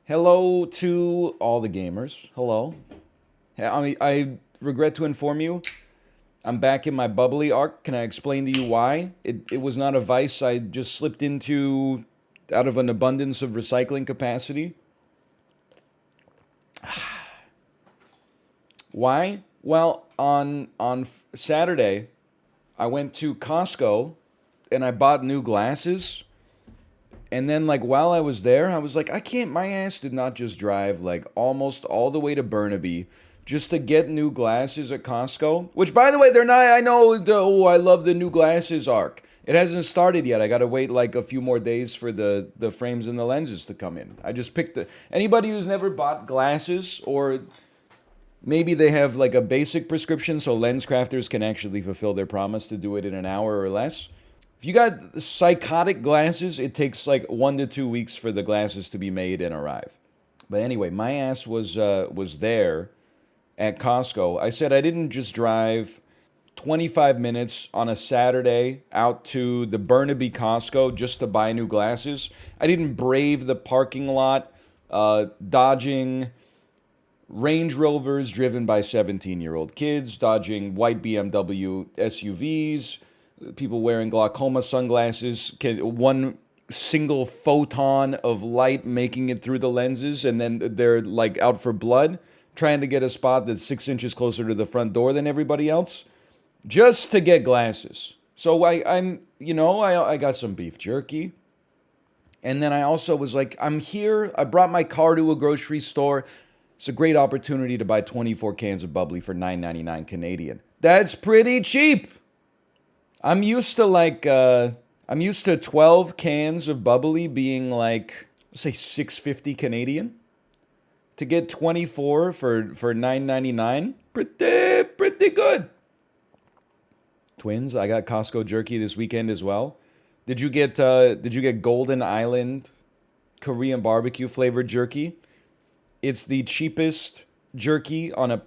Hello to all the gamers. Hello. I regret to inform you, I'm back in my bubbly arc. Can I explain to you why? It was not a vice I just slipped into out of an abundance of recycling capacity. Why? Well, on Saturday, I went to Costco and I bought new glasses. And then, like, while I was there, I was like, I can't, my ass did not just drive, like, almost all the way to Burnaby just to get new glasses at Costco. Which, by the way, they're not, I know, I love the new glasses arc. It hasn't started yet. I gotta wait, like, a few more days for the frames and the lenses to come in. I just picked anybody who's never bought glasses, or maybe they have, like, a basic prescription so lens crafters can actually fulfill their promise to do it in an hour or less. If you got psychotic glasses, it takes like 1 to 2 weeks for the glasses to be made and arrive. But anyway, my ass was there at Costco. I said I didn't just drive 25 minutes on a Saturday out to the Burnaby Costco just to buy new glasses. I didn't brave the parking lot, dodging Range Rovers driven by 17-year-old kids, dodging white BMW SUVs, people wearing glaucoma sunglasses, one single photon of light making it through the lenses, and then they're like out for blood, trying to get a spot that's 6 inches closer to the front door than everybody else, just to get glasses. So I got some beef jerky. And then I also was like, I'm here. I brought my car to a grocery store. It's a great opportunity to buy 24 cans of bubbly for $9.99 Canadian. That's pretty cheap. I'm used to 12 cans of bubbly being like, let's say $6.50 Canadian. To get 24 for $9.99, pretty good. Twins, I got Costco jerky this weekend as well. Did you get Golden Island Korean barbecue flavored jerky? It's the cheapest jerky on a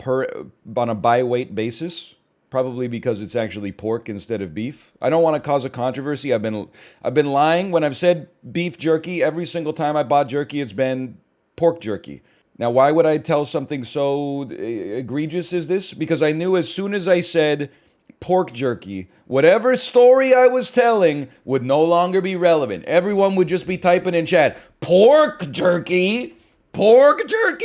by weight basis. Probably because it's actually pork instead of beef. I don't want to cause a controversy. I've been lying when I've said beef jerky. Every single time I bought jerky, it's been pork jerky. Now, why would I tell something so egregious as this? Because I knew as soon as I said pork jerky, whatever story I was telling would no longer be relevant. Everyone would just be typing in chat, pork jerky? Pork jerky?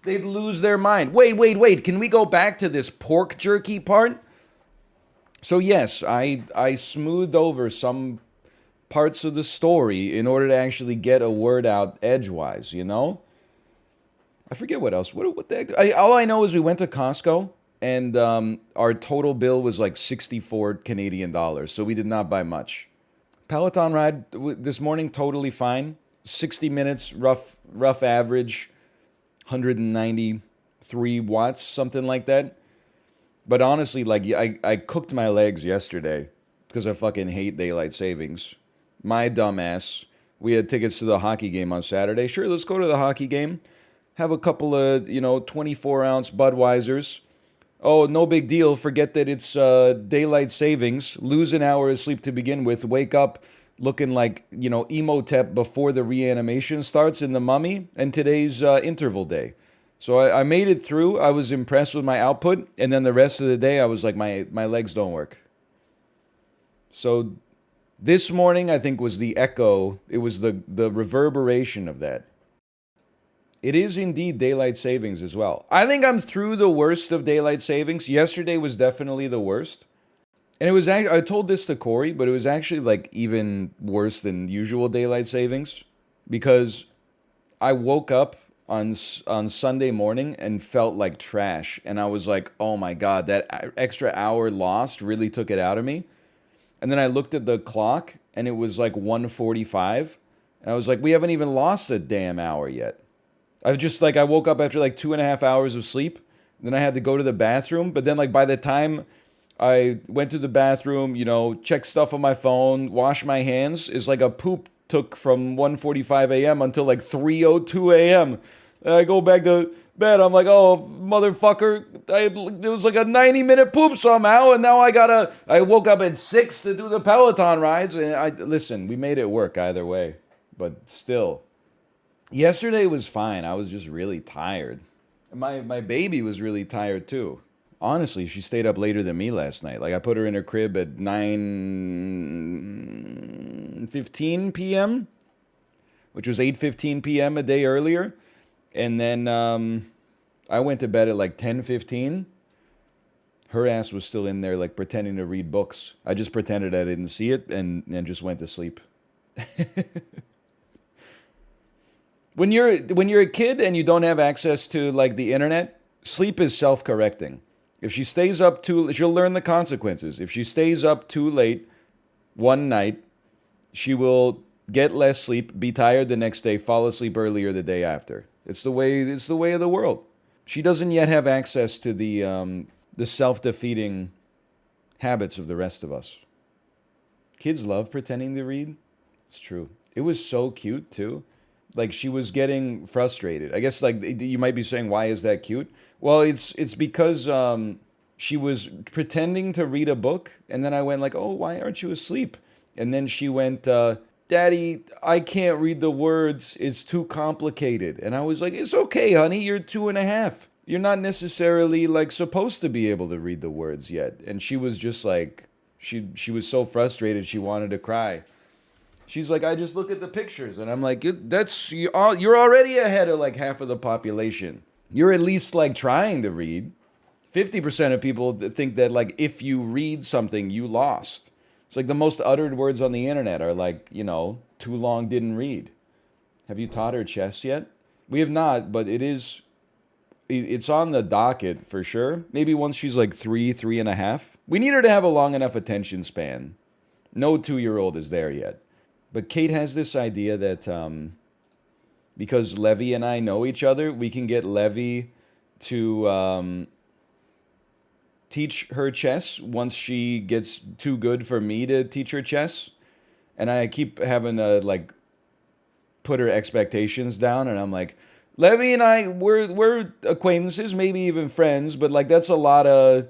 They'd lose their mind. Wait. Can we go back to this pork jerky part? So yes, I smoothed over some parts of the story in order to actually get a word out edgewise, you know? I forget what else. What the heck? All I know is we went to Costco and our total bill was like 64 Canadian dollars. So we did not buy much. Peloton ride this morning, totally fine. 60 minutes, rough average. 193 watts, something like that. But honestly, like, I cooked my legs yesterday because I fucking hate daylight savings. My dumbass. We had tickets to the hockey game on Saturday. Sure, let's go to the hockey game. Have a couple of, 24-ounce Budweisers. Oh, no big deal. Forget that it's daylight savings. Lose an hour of sleep to begin with. Wake up looking like, Emotep before the reanimation starts in The Mummy, and today's interval day. So I made it through. I was impressed with my output, and then the rest of the day I was like, my legs don't work. So this morning I think was the echo. It was the reverberation of that. It is indeed daylight savings as well. I think I'm through the worst of daylight savings. Yesterday was definitely the worst. And it was, I told this to Corey, but it was actually like even worse than usual daylight savings because I woke up on Sunday morning and felt like trash. And I was like, oh my God, that extra hour lost really took it out of me. And then I looked at the clock and it was like 1:45. And I was like, we haven't even lost a damn hour yet. I woke up after like 2.5 hours of sleep. Then I had to go to the bathroom. But then like by the time I went to the bathroom, checked stuff on my phone, washed my hands, is like a poop took from 1:45 a.m. until like 3:02 a.m. And I go back to bed. I'm like, oh, motherfucker. It was like a 90-minute poop somehow. And now I woke up at 6 to do the Peloton rides. And listen, we made it work either way. But still, Yesterday was fine. I was just really tired. My baby was really tired too. Honestly, she stayed up later than me last night. Like I put her in her crib at 9:15 p.m., which was 8:15 p.m. a day earlier, and then I went to bed at like 10:15. Her ass was still in there like pretending to read books. I just pretended I didn't see it and just went to sleep. When you're a kid and you don't have access to like the internet, sleep is self-correcting. If she stays up too, she'll learn the consequences. If she stays up too late one night, she will get less sleep, be tired the next day, fall asleep earlier the day after. It's the way of the world. She doesn't yet have access to the self-defeating habits of the rest of us. Kids love pretending to read. It's true. It was so cute too. Like she was getting frustrated. I guess like you might be saying, why is that cute? Well, it's because she was pretending to read a book, and then I went like, oh, why aren't you asleep? And then she went, Daddy, I can't read the words. It's too complicated. And I was like, it's okay, honey. You're 2.5. You're not necessarily like supposed to be able to read the words yet. And she was just like, she was so frustrated she wanted to cry. She's like, I just look at the pictures, and I'm like, you're already ahead of like half of the population. You're at least like trying to read. 50% of people think that like if you read something, you lost. It's like the most uttered words on the internet are like, too long, didn't read. Have you taught her chess yet? We have not, but it's on the docket for sure. Maybe once she's like 3.5. We need her to have a long enough attention span. No 2-year-old is there yet. But Kate has this idea that because Levy and I know each other, we can get Levy to teach her chess once she gets too good for me to teach her chess. And I keep having to like put her expectations down, and I'm like, Levy and I, we're acquaintances, maybe even friends, but like that's a lot of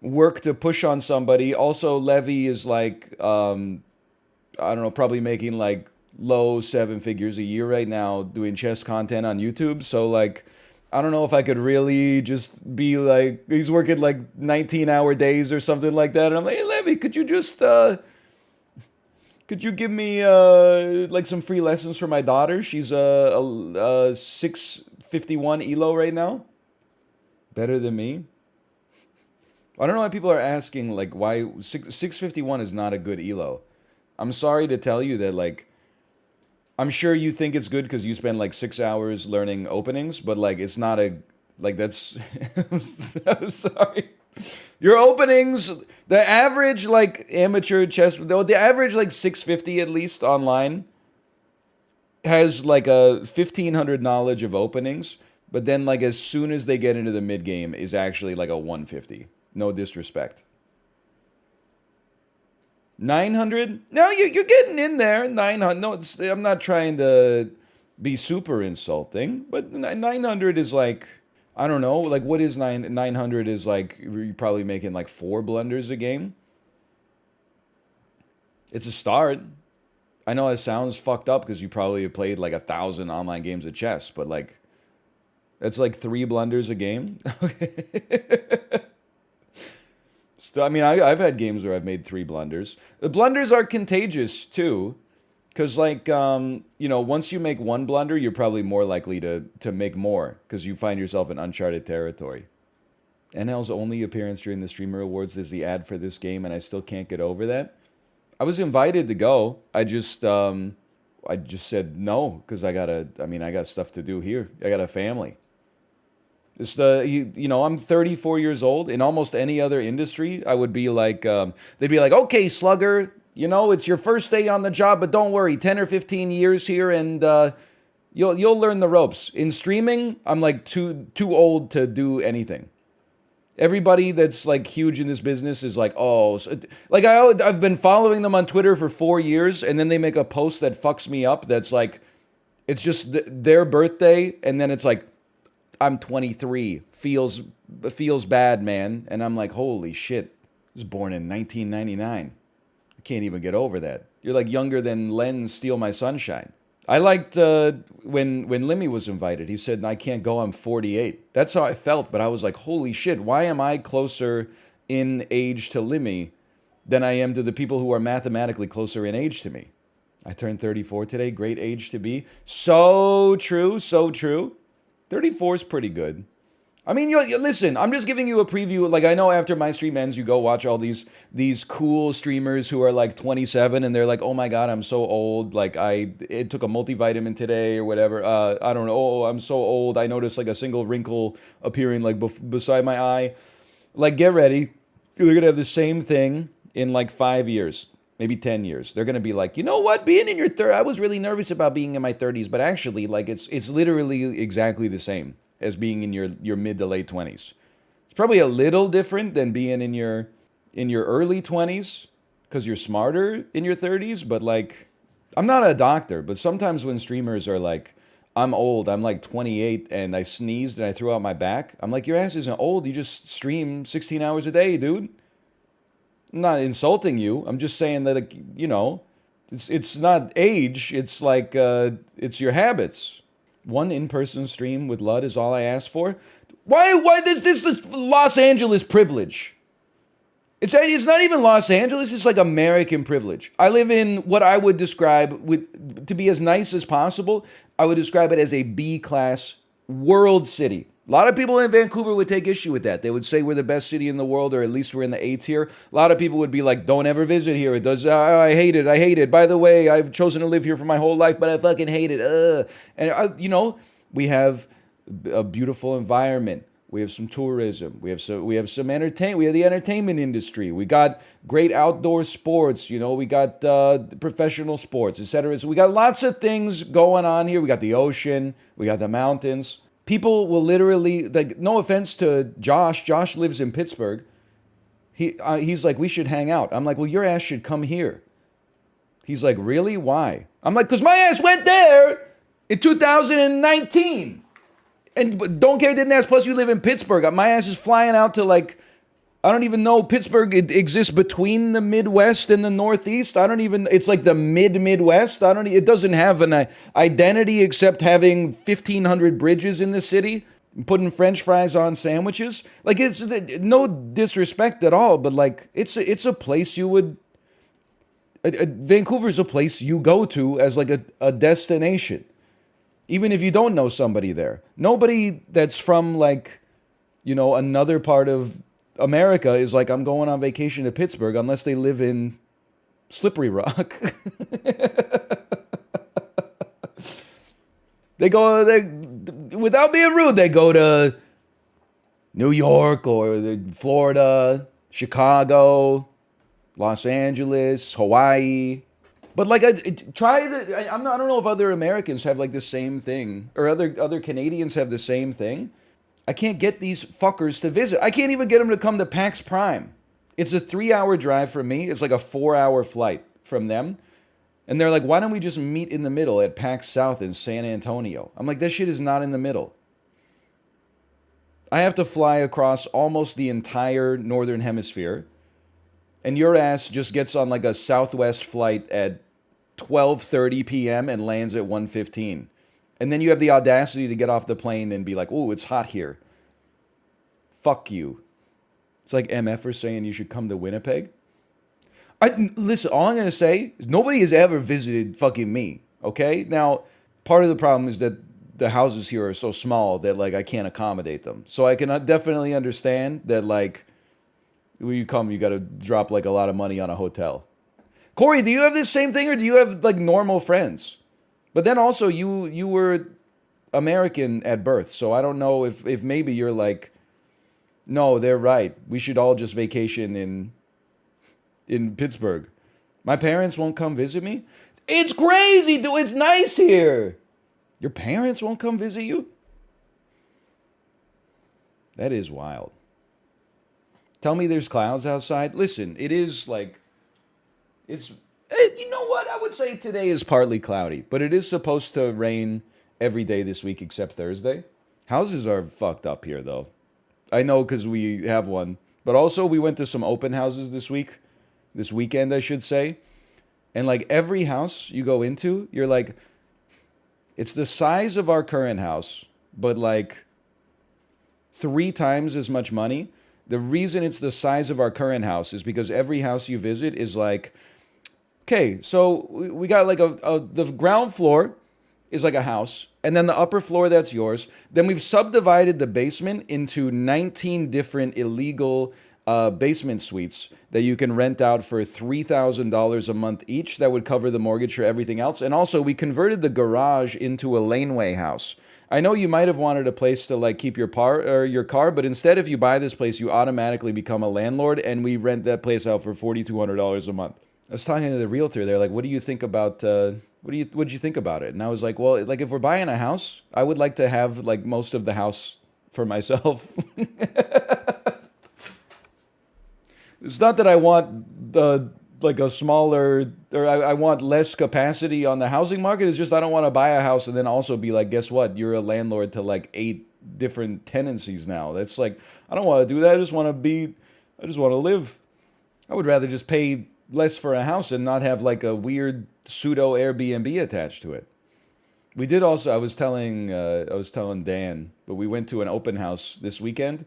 work to push on somebody. Also, Levy is like I don't know, probably making like low 7 figures a year right now doing chess content on YouTube. So like, I don't know if I could really just be like, he's working like 19-hour days or something like that. And I'm like, hey, Levy, could you just, could you give me like some free lessons for my daughter? She's a 651 ELO right now. Better than me. I don't know why people are asking like why 651 is not a good ELO. I'm sorry to tell you that, like, I'm sure you think it's good because you spend like 6 hours learning openings, but like, it's not that's, I'm sorry. Your openings, the average like amateur chess, the average like 650 at least online has like a 1,500 knowledge of openings, but then like as soon as they get into the mid game is actually like a 150. No disrespect. 900? No, you're getting in there. 900. No, I'm not trying to be super insulting, but 900 is like, I don't know, like what is 900 is like, you're probably making like 4 blunders a game. It's a start. I know it sounds fucked up because you probably have played like 1,000 online games of chess, but like, that's like 3 blunders a game. So, I mean, I've had games where I've made 3 blunders. The blunders are contagious too, because like once you make 1 blunder, you're probably more likely to make more because you find yourself in uncharted territory. NL's only appearance during the Streamer Awards is the ad for this game, and I still can't get over that. I was invited to go. I just said no because I got stuff to do here. I got a family. It's I'm 34 years old. In almost any other industry, I would be like, they'd be like, okay, slugger, it's your first day on the job, but don't worry, 10 or 15 years here, and you'll learn the ropes. In streaming, I'm like too old to do anything. Everybody that's like huge in this business is like, oh, like I've been following them on Twitter for 4 years, and then they make a post that fucks me up. That's like, it's just their birthday, and then it's like, I'm 23. Feels bad, man. And I'm like, holy shit. I was born in 1999. I can't even get over that. You're like younger than Len Steal My Sunshine. I liked when Limmy was invited. He said, I can't go, I'm 48. That's how I felt, but I was like, holy shit, why am I closer in age to Limmy than I am to the people who are mathematically closer in age to me? I turned 34 today, great age to be. So true, so true. 34 is pretty good. I mean, listen, I'm just giving you a preview. Like, I know after my stream ends, you go watch all these cool streamers who are like 27 and they're like, oh my God, I'm so old. Like, it took a multivitamin today or whatever. I don't know. Oh, I'm so old. I noticed like a single wrinkle appearing like beside my eye. Like, get ready. They're going to have the same thing in like 5 years, maybe 10 years. They're going to be like, you know what? Being in your 30s, I was really nervous about being in my 30s, but actually, like, it's literally exactly the same as being in your mid to late 20s. It's probably a little different than being in your early 20s because you're smarter in your 30s, but like, I'm not a doctor, but sometimes when streamers are like, I'm old, I'm like 28 and I sneezed and I threw out my back, I'm like, your ass isn't old, you just stream 16 hours a day, dude. I'm not insulting you, I'm just saying that, like, you know, it's not age, it's like, it's your habits. One in-person stream with Lud is all I ask for. Why this is Los Angeles privilege? It's not even Los Angeles, it's like American privilege. I live in what I would describe to be as nice as possible. I would describe it as a B-class world city. A lot of people in Vancouver would take issue with that. They would say we're the best city in the world, or at least we're in the A tier. A lot of people would be like, don't ever visit here. It does. I hate it. I hate it. By the way, I've chosen to live here for my whole life, but I fucking hate it. And you know, we have a beautiful environment. We have some tourism. We have some entertainment. We have the entertainment industry. We got great outdoor sports. You know, we got professional sports, etc. So we got lots of things going on here. We got the ocean. We got the mountains. People will literally, like, no offense to Josh. Josh lives in Pittsburgh. He's like, we should hang out. I'm like, well, your ass should come here. He's like, really? Why? I'm like, because my ass went there in 2019. And don't care, didn't ask. Plus, you live in Pittsburgh. My ass is flying out to, like, I don't even know. Pittsburgh, it exists between the Midwest and the Northeast. It's like the Midwest. It doesn't have an identity except having 1,500 bridges in the city, putting French fries on sandwiches. Like, it's no disrespect at all, but like, it's a place you would, Vancouver's a place you go to as like a destination. Even if you don't know somebody there. Nobody that's from, like, you know, another part of America is like, I'm going on vacation to Pittsburgh, unless they live in Slippery Rock. Without being rude, they go to New York or Florida, Chicago, Los Angeles, Hawaii. But like, I don't know if other Americans have like the same thing, or other Canadians have the same thing. I can't get these fuckers to visit. I can't even get them to come to PAX Prime. It's a 3-hour drive from me. It's like a 4-hour flight from them. And they're like, why don't we just meet in the middle at PAX South in San Antonio? I'm like, this shit is not in the middle. I have to fly across almost the entire Northern Hemisphere. And your ass just gets on like a Southwest flight at 12:30 p.m. and lands at 1:15. And then you have the audacity to get off the plane and be like, oh, it's hot here. Fuck you. It's like MFers saying you should come to Winnipeg. Listen, all I'm going to say is nobody has ever visited fucking me, okay? Now, part of the problem is that the houses here are so small that, like, I can't accommodate them. So I can definitely understand that, like, when you come, you got to drop, like, a lot of money on a hotel. Corey, do you have this same thing, or do you have, like, normal friends? But then also, you were American at birth, so I don't know if maybe you're like, no, they're right. We should all just vacation in Pittsburgh. My parents won't come visit me? It's crazy, dude. It's nice here. Your parents won't come visit you? That is wild. Tell me there's clouds outside. Listen, it is like, you know what? I would say today is partly cloudy, but it is supposed to rain every day this week except Thursday. Houses are fucked up here, though. I know because we have one. But also, we went to some open houses this weekend, I should say. And like every house you go into, you're like, It's the size of our current house, but like 3 times as much money. The reason it's the size of our current house is because every house you visit is like, okay, so we got like the ground floor is like a house, and then the upper floor, that's yours. Then we've subdivided the basement into 19 different illegal basement suites that you can rent out for $3,000 a month each. That would cover the mortgage for everything else. And also, we converted the garage into a laneway house. I know you might have wanted a place to like keep your car, but instead, if you buy this place, you automatically become a landlord, and we rent that place out for $4,200 a month. I was talking to the realtor. They're like, "What do you think about? What'd you think about it?" And I was like, "Well, like if we're buying a house, I would like to have like most of the house for myself." It's not that I want like a smaller, or I want less capacity on the housing market. It's just I don't want to buy a house and then also be like, guess what? You're a landlord to like 8 different tenancies now. That's like, I don't want to do that. I just want to live. I would rather just pay less for a house and not have like a weird pseudo Airbnb attached to it. We did also, I was telling Dan, but we went to an open house this weekend,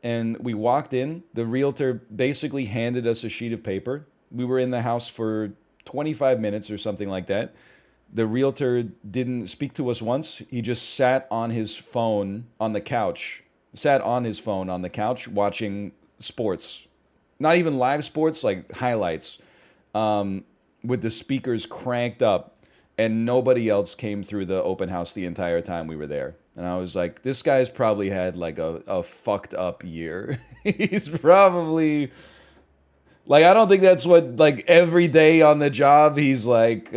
and we walked in. The realtor basically handed us a sheet of paper. We were in the house for 25 minutes or something like that. The realtor didn't speak to us once. He just sat on his phone on the couch, watching sports. Not even live sports, like highlights, with the speakers cranked up, and nobody else came through the open house the entire time we were there. And I was like, this guy's probably had like a fucked up year. He's probably, like, I don't think that's what, like, every day on the job he's like,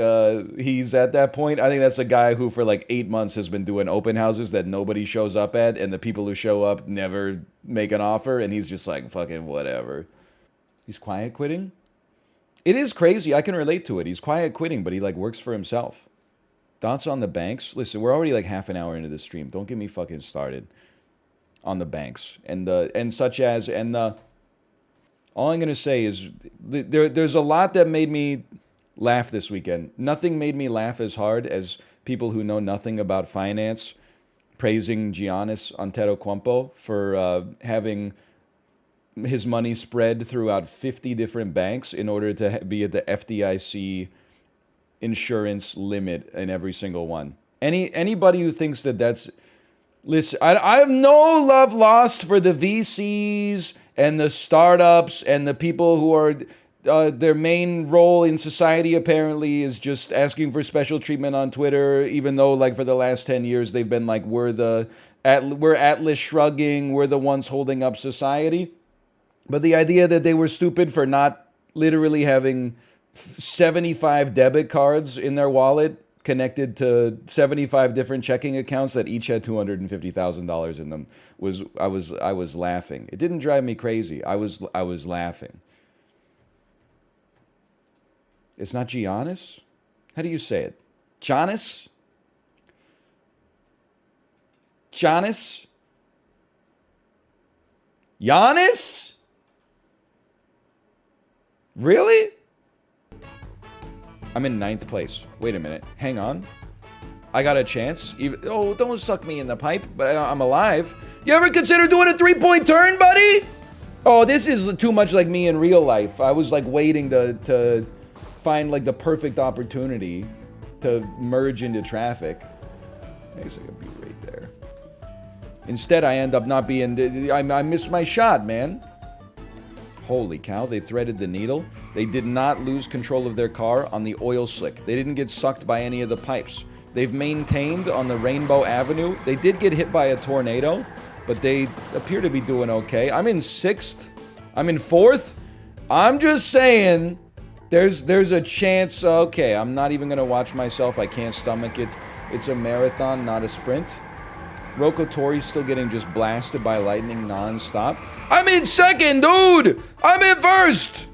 he's at that point. I think that's a guy who for like 8 months has been doing open houses that nobody shows up at, and the people who show up never make an offer, and he's just like, fucking whatever. He's quiet quitting? It is crazy. I can relate to it. He's quiet quitting, but he like works for himself. Thoughts on the banks? Listen, we're already like half an hour into the stream. Don't get me fucking started on the banks and all I'm gonna say is there's a lot that made me laugh this weekend. Nothing made me laugh as hard as people who know nothing about finance praising Giannis Antetokounmpo for having his money spread throughout 50 different banks in order to be at the FDIC insurance limit in every single one. Anybody who thinks that's... Listen, I have no love lost for the VCs and the startups and the people who are... their main role in society apparently is just asking for special treatment on Twitter, even though like for the last 10 years they've been like, we're Atlas shrugging, we're the ones holding up society. But the idea that they were stupid for not literally having 75 debit cards in their wallet connected to 75 different checking accounts that each had $250,000 in them I was laughing. It didn't drive me crazy. I was laughing. It's not Giannis? How do you say it? Giannis? Giannis? Giannis? Really? I'm in 9th place. Wait a minute. Hang on. I got a chance. Don't suck me in the pipe, but I'm alive. You ever consider doing a 3-point turn, buddy? Oh, this is too much like me in real life. I was like waiting to find like the perfect opportunity to merge into traffic. I guess I could be right there. Instead, I end up not being... I missed my shot, man. Holy cow, they threaded the needle. They did not lose control of their car on the oil slick. They didn't get sucked by any of the pipes. They've maintained on the Rainbow Avenue. They did get hit by a tornado, but they appear to be doing okay. I'm in 6th. I'm in 4th. I'm just saying, there's a chance. Okay, I'm not even going to watch myself. I can't stomach it. It's a marathon, not a sprint. Rocco Tori's still getting just blasted by lightning nonstop. I'm in 2nd, dude! I'm in 1st!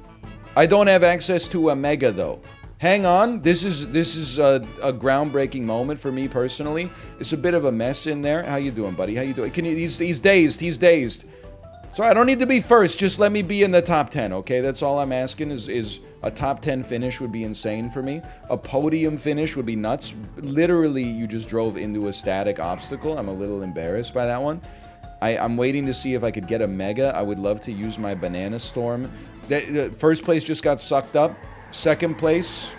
I don't have access to a mega, though. Hang on. This is a groundbreaking moment for me personally. It's a bit of a mess in there. How you doing, buddy? How you doing? He's dazed. He's dazed. So I don't need to be first. Just let me be in the top 10, okay? That's all I'm asking is a top 10 finish would be insane for me. A podium finish would be nuts. Literally, you just drove into a static obstacle. I'm a little embarrassed by that one. I'm waiting to see if I could get a mega. I would love to use my banana storm. First place just got sucked up. Second place,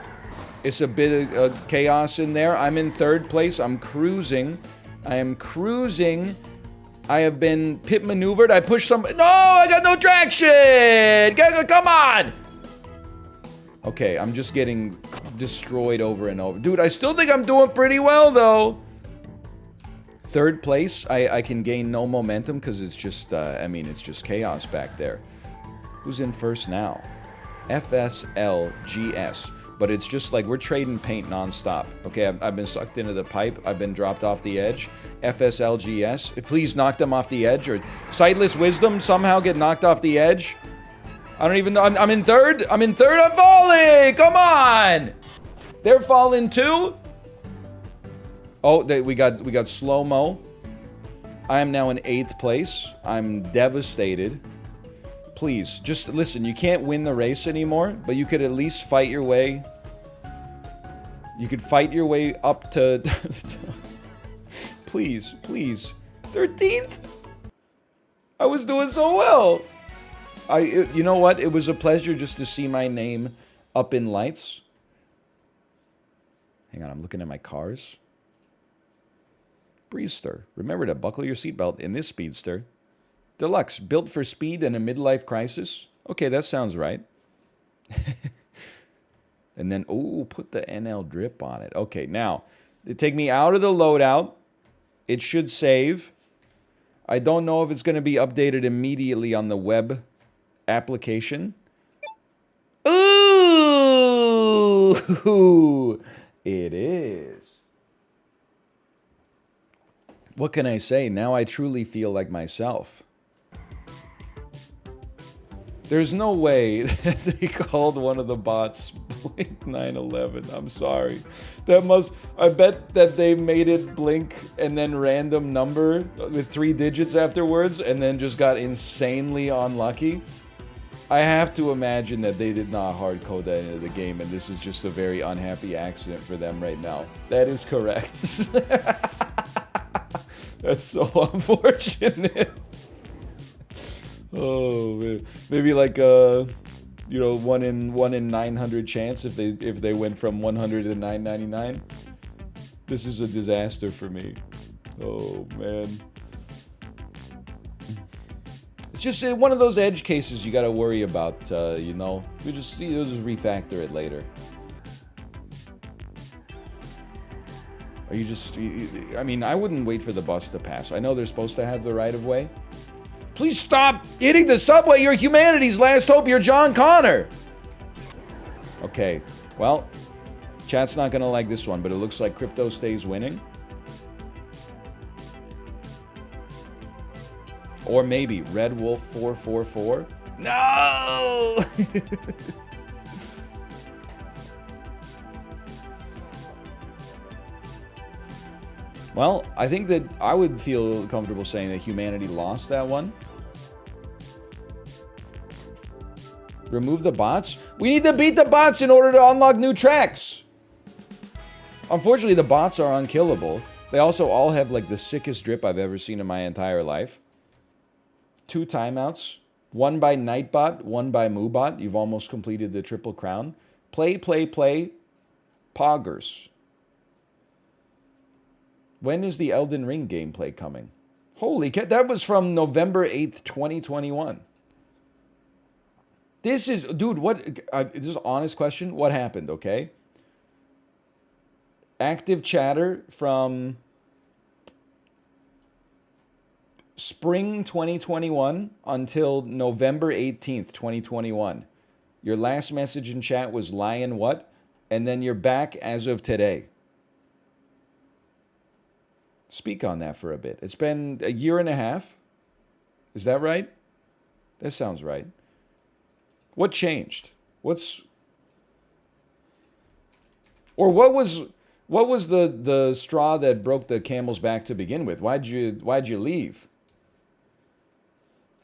it's a bit of chaos in there. I'm in third place. I'm cruising. I am cruising. I have been pit maneuvered. I pushed some. No, I got no traction. Come on. Okay, I'm just getting destroyed over and over. Dude, I still think I'm doing pretty well, though. Third place, I can gain no momentum because it's just, I mean, it's just chaos back there. Who's in first now? FSLGS. But it's just like we're trading paint nonstop. Okay, I've been sucked into the pipe. I've been dropped off the edge. FSLGS. Please knock them off the edge. Or Sightless Wisdom somehow get knocked off the edge. I don't even know. I'm in third. I'm in third. I'm falling. Come on. They're falling too. Oh, we got slow-mo. I am now in 8th place. I'm devastated. Please, just listen, you can't win the race anymore, but you could at least fight your way. You could fight your way up to... Please, please. 13th? I was doing so well. You know what? It was a pleasure just to see my name up in lights. Hang on, I'm looking at my cars. Breezester. Remember to buckle your seatbelt in this speedster. Deluxe, built for speed and a midlife crisis. Okay, that sounds right. And then, oh, put the NL drip on it. Okay, now, take me out of the loadout. It should save. I don't know if it's going to be updated immediately on the web application. Ooh, it is. What can I say? Now I truly feel like myself. There's no way that they called one of the bots Blink 911. I'm sorry. I bet that they made it blink and then random number with 3 digits afterwards and then just got insanely unlucky. I have to imagine that they did not hard code that into the game and this is just a very unhappy accident for them right now. That is correct. That's so unfortunate. Oh man, maybe like you know, 1 in 900 chance if they went from 100 to 999. This is a disaster for me. Oh man, it's just one of those edge cases you got to worry about. You know, you'll just refactor it later. Are you just? I mean, I wouldn't wait for the bus to pass. I know they're supposed to have the right of way. Please stop hitting the subway. You're humanity's last hope. You're John Connor. Okay, well, chat's not gonna like this one, but it looks like crypto stays winning. Or maybe Red Wolf 444. No! Well, I think that I would feel comfortable saying that humanity lost that one. Remove the bots? We need to beat the bots in order to unlock new tracks. Unfortunately, the bots are unkillable. They also all have like the sickest drip I've ever seen in my entire life. 2 timeouts. 1 by Nightbot, 1 by Moobot. You've almost completed the triple crown. Play, play, play. Poggers. When is the Elden Ring gameplay coming? Holy cat, that was from November 8th, 2021. This is, dude, what, this is an honest question. What happened, okay? Active chatter from spring 2021 until November 18th, 2021. Your last message in chat was lion what? And then you're back as of today. Speak on that for a bit. It's been a year and a half. Is that right? That sounds right. What changed? What was the straw that broke the camel's back to begin with? Why'd you leave?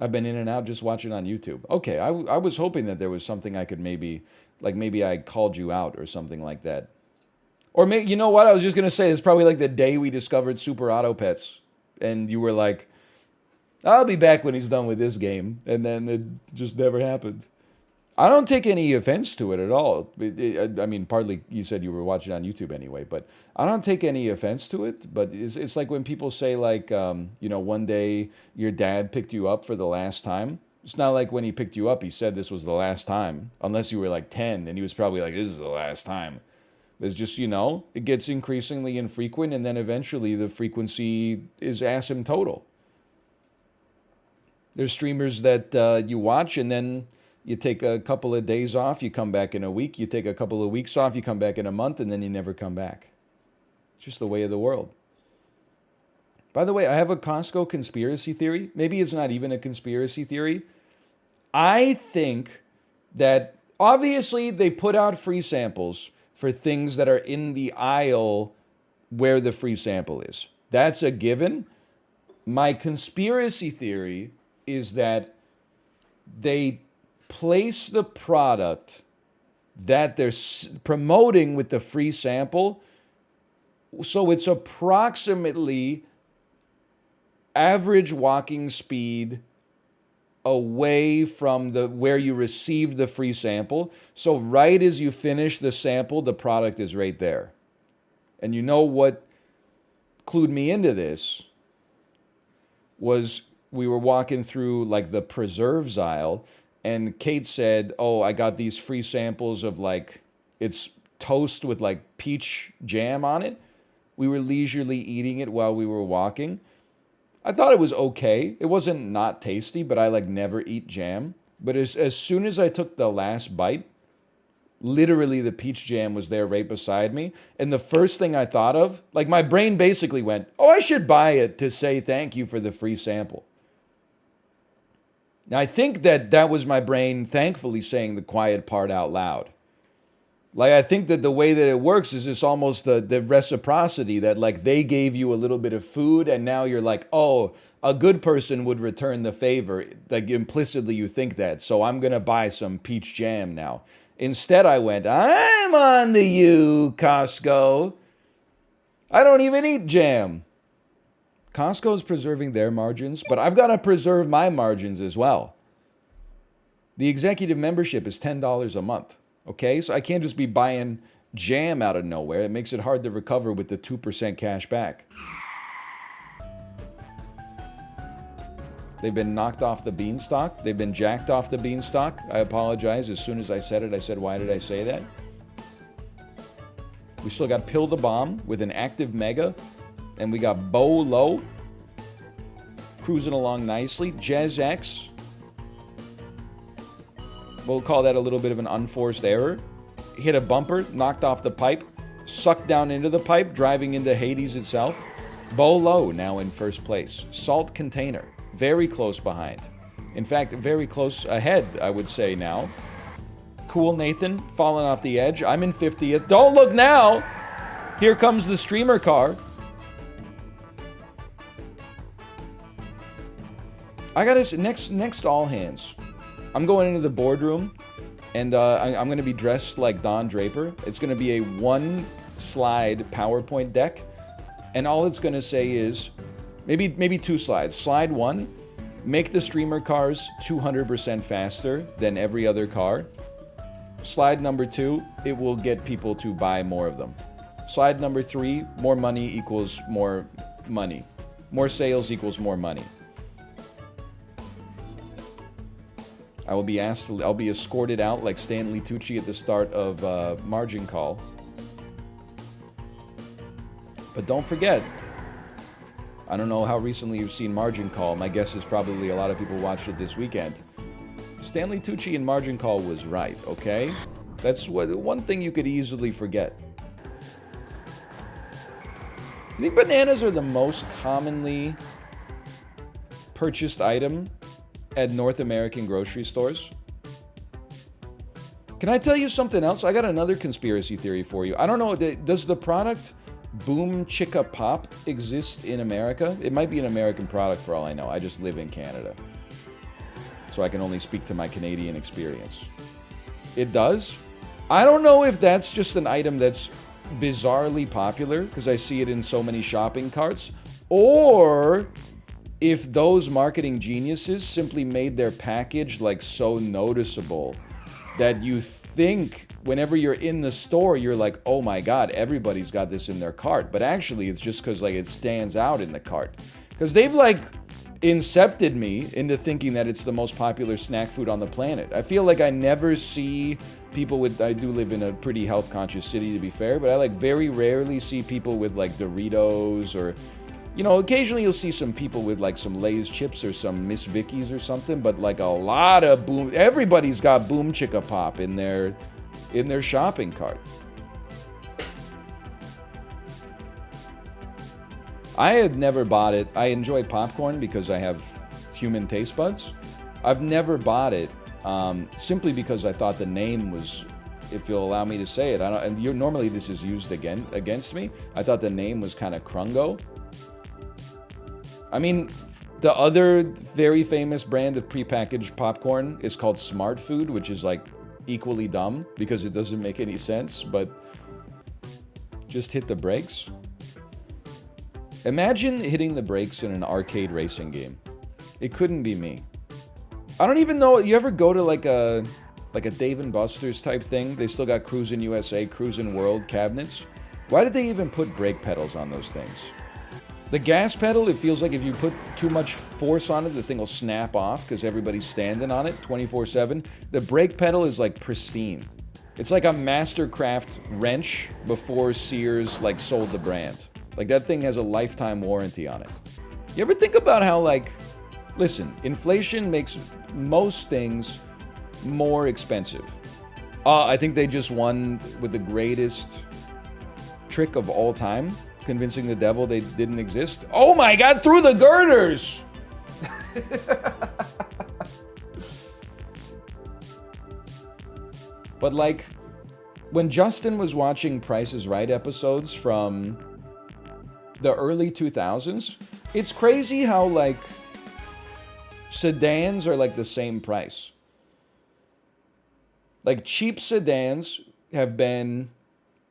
I've been in and out just watching on YouTube. Okay, I was hoping that there was something I could maybe I called you out or something like that. Or you know what? I was just going to say, it's probably like the day we discovered Super Auto Pets. And you were like, I'll be back when he's done with this game. And then it just never happened. I don't take any offense to it at all. I mean, partly you said you were watching on YouTube anyway, but I don't take any offense to it. But it's like when people say like, you know, one day your dad picked you up for the last time. It's not like when he picked you up, he said this was the last time. Unless you were like 10 and he was probably like, this is the last time. It's just, you know, it gets increasingly infrequent and then eventually the frequency is asymptotal. There's streamers that you watch and then you take a couple of days off, you come back in a week. You take a couple of weeks off, you come back in a month, and then you never come back. It's just the way of the world. By the way, I have a Costco conspiracy theory. Maybe it's not even a conspiracy theory. I think that obviously they put out free samples for things that are in the aisle where the free sample is. That's a given. My conspiracy theory is that they place the product that they're promoting with the free sample so it's approximately average walking speed away from where you received the free sample. So right as you finish the sample, the product is right there. And you know what clued me into this was we were walking through like the preserves aisle. And Kate said, oh, I got these free samples of like, it's toast with like peach jam on it. We were leisurely eating it while we were walking. I thought it was okay. It wasn't not tasty, but I like never eat jam. But as soon as I took the last bite, literally the peach jam was there right beside me. And the first thing I thought of, like my brain basically went, oh, I should buy it to say thank you for the free sample. Now, I think that was my brain thankfully saying the quiet part out loud. Like, I think that the way that it works is it's almost the reciprocity that, like, they gave you a little bit of food and now you're like, oh, a good person would return the favor. Like, implicitly you think that. So I'm going to buy some peach jam now. Instead, I went, I'm on to you, Costco. I don't even eat jam. Costco's preserving their margins, but I've got to preserve my margins as well. The executive membership is $10 a month, okay? So I can't just be buying jam out of nowhere. It makes it hard to recover with the 2% cash back. They've been knocked off the beanstalk. They've been jacked off the beanstalk. I apologize. As soon as I said it, I said, why did I say that? We still got Pill the Bomb with an active mega. And we got Bo Low cruising along nicely. Jez X. We'll call that a little bit of an unforced error. Hit a bumper, knocked off the pipe, sucked down into the pipe, driving into Hades itself. Bo Low now in first place. Salt Container, very close behind. In fact, very close ahead, I would say now. Cool Nathan, falling off the edge. I'm in 50th. Don't look now! Here comes the streamer car. I got to next all hands. I'm going into the boardroom, and I'm going to be dressed like Don Draper. It's going to be a one-slide PowerPoint deck, and all it's going to say is maybe two slides. Slide one, make the streamer cars 200% faster than every other car. Slide number two, it will get people to buy more of them. Slide number three, more money equals more money. More sales equals more money. I'll be escorted out like Stanley Tucci at the start of Margin Call. But don't forget, I don't know how recently you've seen Margin Call. My guess is probably a lot of people watched it this weekend. Stanley Tucci in Margin Call was right, okay? That's one thing you could easily forget. I think bananas are the most commonly purchased item at North American grocery stores. Can I tell you something else? I got another conspiracy theory for you. I don't know, does the product Boom Chika Pop exist in America? It might be an American product for all I know. I just live in Canada. so I can only speak to my Canadian experience. It does? I don't know if that's just an item that's bizarrely popular because I see it in so many shopping carts, or if those marketing geniuses simply made their package like so noticeable that you think whenever you're in the store, you're like, oh my God, everybody's got this in their cart. But actually, it's just because like it stands out in the cart. Because they've like incepted me into thinking that it's the most popular snack food on the planet. I feel like I never see people with, I do live in a pretty health conscious city to be fair, but I like very rarely see people with like Doritos or, you know, occasionally you'll see some people with like some Lay's chips or some Miss Vicky's or something, but like a lot of everybody's got Boom Chika Pop in their shopping cart. I had never bought it. I enjoy popcorn because I have human taste buds. I've never bought it simply because I thought the name was, if you'll allow me to say it, normally this is used against me. I thought the name was kind of crungo. I mean, the other very famous brand of prepackaged popcorn is called Smart Food, which is like equally dumb because it doesn't make any sense, but just hit the brakes. Imagine hitting the brakes in an arcade racing game. It couldn't be me. I don't even know, you ever go to like a Dave & Buster's type thing? They still got Cruisin' USA, Cruisin' World cabinets. Why did they even put brake pedals on those things? The gas pedal, it feels like if you put too much force on it, the thing will snap off because everybody's standing on it 24/7. The brake pedal is like pristine. It's like a Mastercraft wrench before Sears like sold the brand. Like that thing has a lifetime warranty on it. You ever think about how like, listen, inflation makes most things more expensive. I think they just won with the greatest trick of all time. Convincing the devil they didn't exist. Oh my God, through the girders! But like, when Justin was watching Price is Right episodes from the early 2000s, it's crazy how like sedans are like the same price. Like cheap sedans have been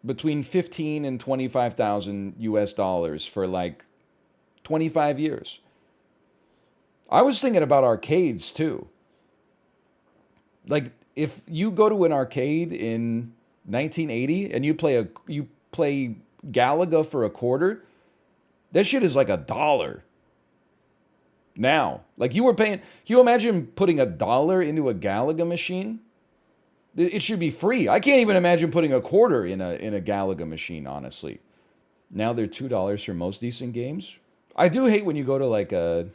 between 15 and 25,000 US dollars for like 25 years. I was thinking about arcades too. Like if you go to an arcade in 1980 and you play Galaga for a quarter, that shit is like $1 now. Like you were paying, can you imagine putting $1 into a Galaga machine? It should be free. I can't even imagine putting a quarter in a Galaga machine, honestly. Now they're $2 for most decent games. I do hate when you go to like and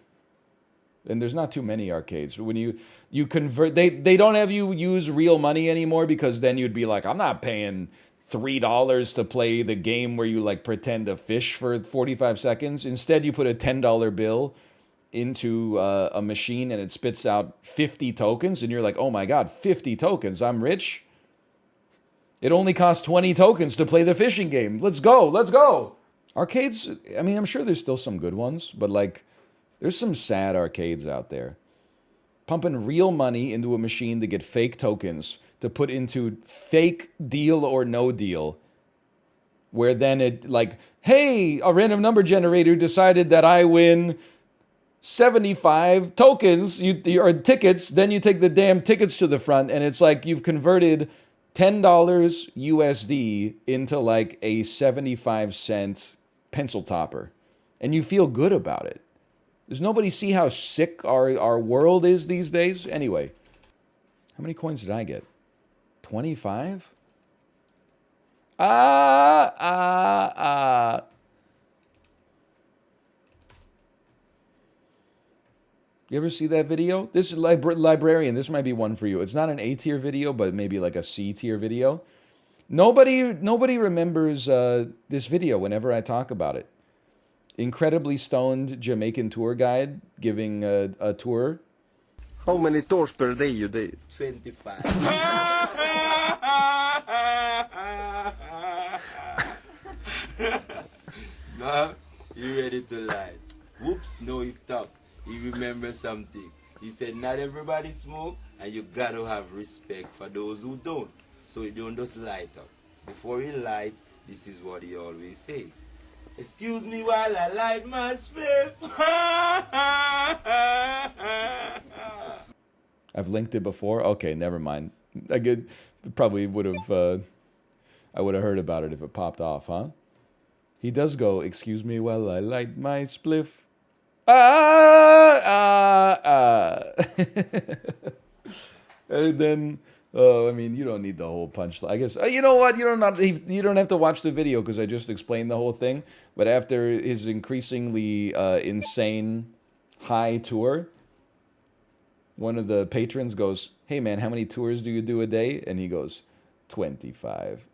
there's not too many arcades. When you convert, they don't have you use real money anymore because then you'd be like, I'm not paying $3 to play the game where you like pretend to fish for 45 seconds. Instead, you put a $10 bill into a machine and it spits out 50 tokens and you're like, oh my God, 50 tokens, I'm rich. It only costs 20 tokens to play the fishing game. Let's go. Arcades, I mean, I'm sure there's still some good ones, but like there's some sad arcades out there. Pumping real money into a machine to get fake tokens to put into fake Deal or No Deal, where then it like, hey, a random number generator decided that I win 75 tokens or tickets, then you take the damn tickets to the front and it's like you've converted $10 USD into like a 75-cent pencil topper and you feel good about it. Does nobody see how sick our world is these days? Anyway, how many coins did I get? 25? You ever see that video? This is Librarian. This might be one for you. It's not an A-tier video, but maybe like a C-tier video. Nobody remembers this video whenever I talk about it. Incredibly stoned Jamaican tour guide giving a tour. How many tours per day you do? 25. Nah, you ready to lie? Whoops, no, he stopped. He remembers something. He said not everybody smoke, and you gotta have respect for those who don't. So you don't just light up. Before you light, this is what he always says. Excuse me while I light my spliff. I've linked it before. Okay, never mind. Probably would have. I would have heard about it if it popped off, huh? He does go. Excuse me while I light my spliff. And then, I mean, you don't need the whole punchline. I guess you know what? You don't have to watch the video because I just explained the whole thing. But after his increasingly insane high tour, one of the patrons goes, "Hey man, how many tours do you do a day?" And he goes, 25.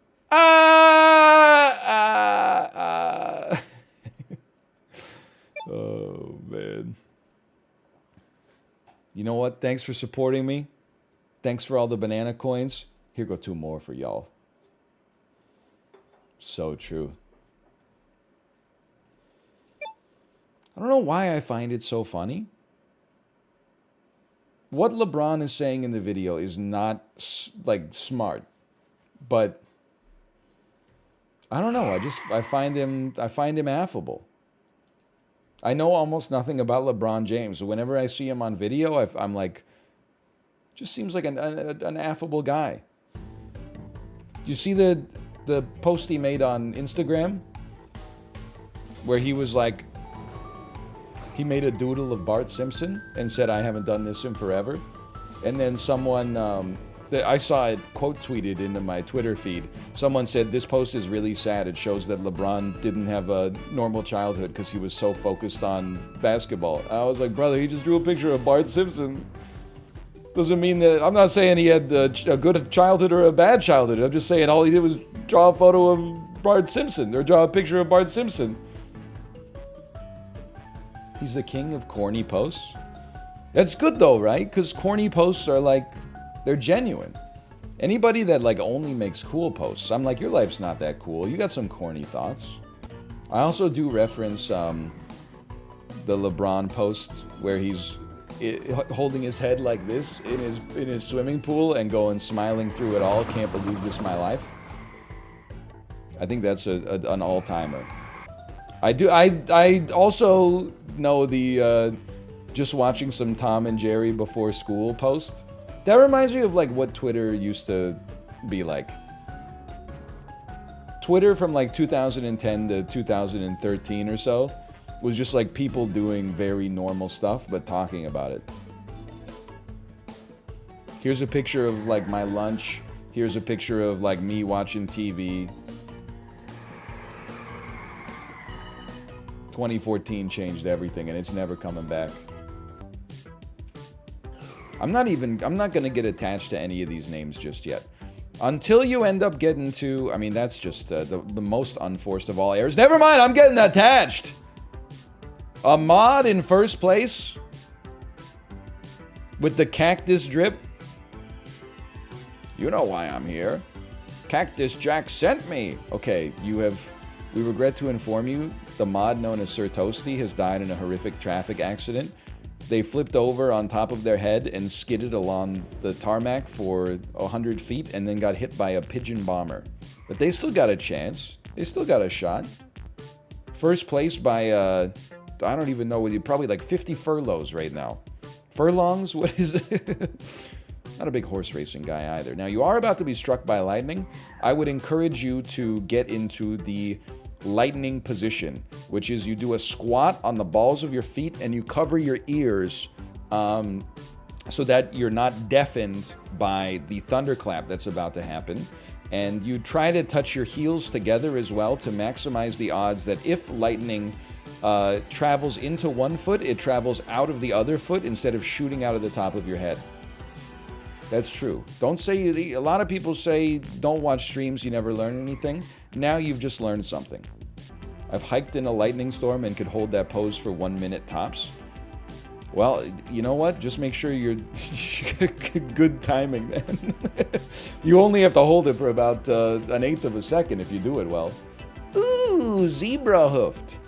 Oh man. You know what? Thanks for supporting me. Thanks for all the banana coins. Here go 2 more for y'all. So true. I don't know why I find it so funny. What LeBron is saying in the video is not like smart, but I don't know. I find him affable. I know almost nothing about LeBron James. So whenever I see him on video, I'm like, just seems like an affable guy. You see the post he made on Instagram where he was like, he made a doodle of Bart Simpson and said, "I haven't done this in forever." And then someone, I saw it quote tweeted into my Twitter feed. Someone said, "This post is really sad. It shows that LeBron didn't have a normal childhood because he was so focused on basketball." I was like, brother, he just drew a picture of Bart Simpson. Doesn't mean that, I'm not saying he had a good childhood or a bad childhood. I'm just saying all he did was draw a photo of Bart Simpson or draw a picture of Bart Simpson. He's the king of corny posts. That's good though, right? Because corny posts are like, they're genuine. Anybody that like only makes cool posts, I'm like, your life's not that cool. You got some corny thoughts. I also do reference the LeBron post where he's holding his head like this in his swimming pool and going smiling through it all. Can't believe this is my life. I think that's an all-timer. I also know the just watching some Tom and Jerry before school post. That reminds me of like what Twitter used to be like. Twitter from like 2010 to 2013 or so was just like people doing very normal stuff but talking about it. Here's a picture of like my lunch. Here's a picture of like me watching TV. 2014 changed everything and it's never coming back. I'm not gonna get attached to any of these names just yet. Until you end up getting to, I mean, that's just the most unforced of all errors. Never mind, I'm getting attached. A mod in first place with the cactus drip. You know why I'm here. Cactus Jack sent me. Okay, we regret to inform you, the mod known as Sir Toasty has died in a horrific traffic accident. They flipped over on top of their head and skidded along the tarmac for 100 feet and then got hit by a pigeon bomber. But they still got a chance. They still got a shot. First place by, I don't even know, probably like 50 furlongs right now. Furlongs? What is it? Not a big horse racing guy either. Now, you are about to be struck by lightning. I would encourage you to get into the lightning position, which is you do a squat on the balls of your feet and you cover your ears so that you're not deafened by the thunderclap that's about to happen. And you try to touch your heels together as well to maximize the odds that if lightning travels into one foot, it travels out of the other foot instead of shooting out of the top of your head. That's true. Don't say, a lot of people say, don't watch streams, you never learn anything. Now you've just learned something. I've hiked in a lightning storm and could hold that pose for 1 minute tops. Well, you know what? Just make sure you're good timing then. You only have to hold it for about 1/8 of a second if you do it well. Ooh, zebra hoofed.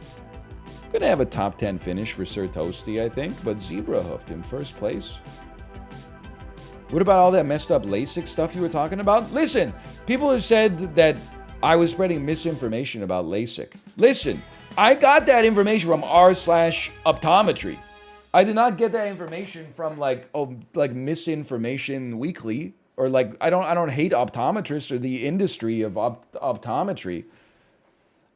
Gonna have a top 10 finish for Sir Toasty, I think, but Zebra Hoofed in first place. What about all that messed up LASIK stuff you were talking about? Listen, people have said that I was spreading misinformation about LASIK. Listen, I got that information from r/optometry. I did not get that information from like Misinformation Weekly, or like I don't hate optometrists or the industry of optometry.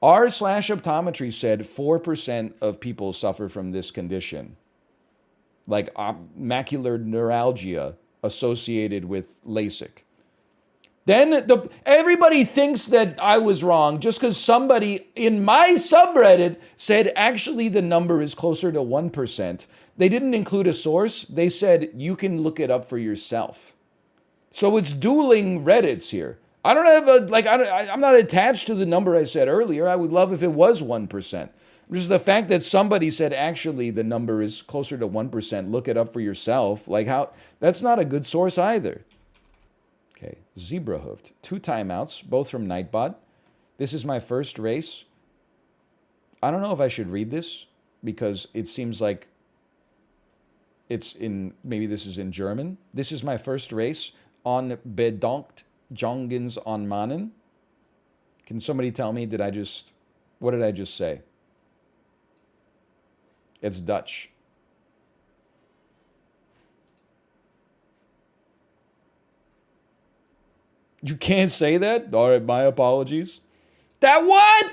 r/optometry said 4% of people suffer from this condition, like macular neuralgia associated with LASIK. Then everybody thinks that I was wrong just because somebody in my subreddit said actually the number is closer to 1%. They didn't include a source. They said you can look it up for yourself. So it's dueling Reddits here. I don't have I'm not attached to the number I said earlier. I would love if it was 1%. Just the fact that somebody said actually the number is closer to 1%, look it up for yourself. Like how, that's not a good source either. Okay, Zebra Hoofed. 2 timeouts, both from Nightbot. This is my first race. I don't know if I should read this because it seems like it's in, maybe this is in German. This is my first race on Bedankt Jongens on Mannen. Can somebody tell me, what did I just say? It's Dutch. You can't say that? All right, my apologies. That what?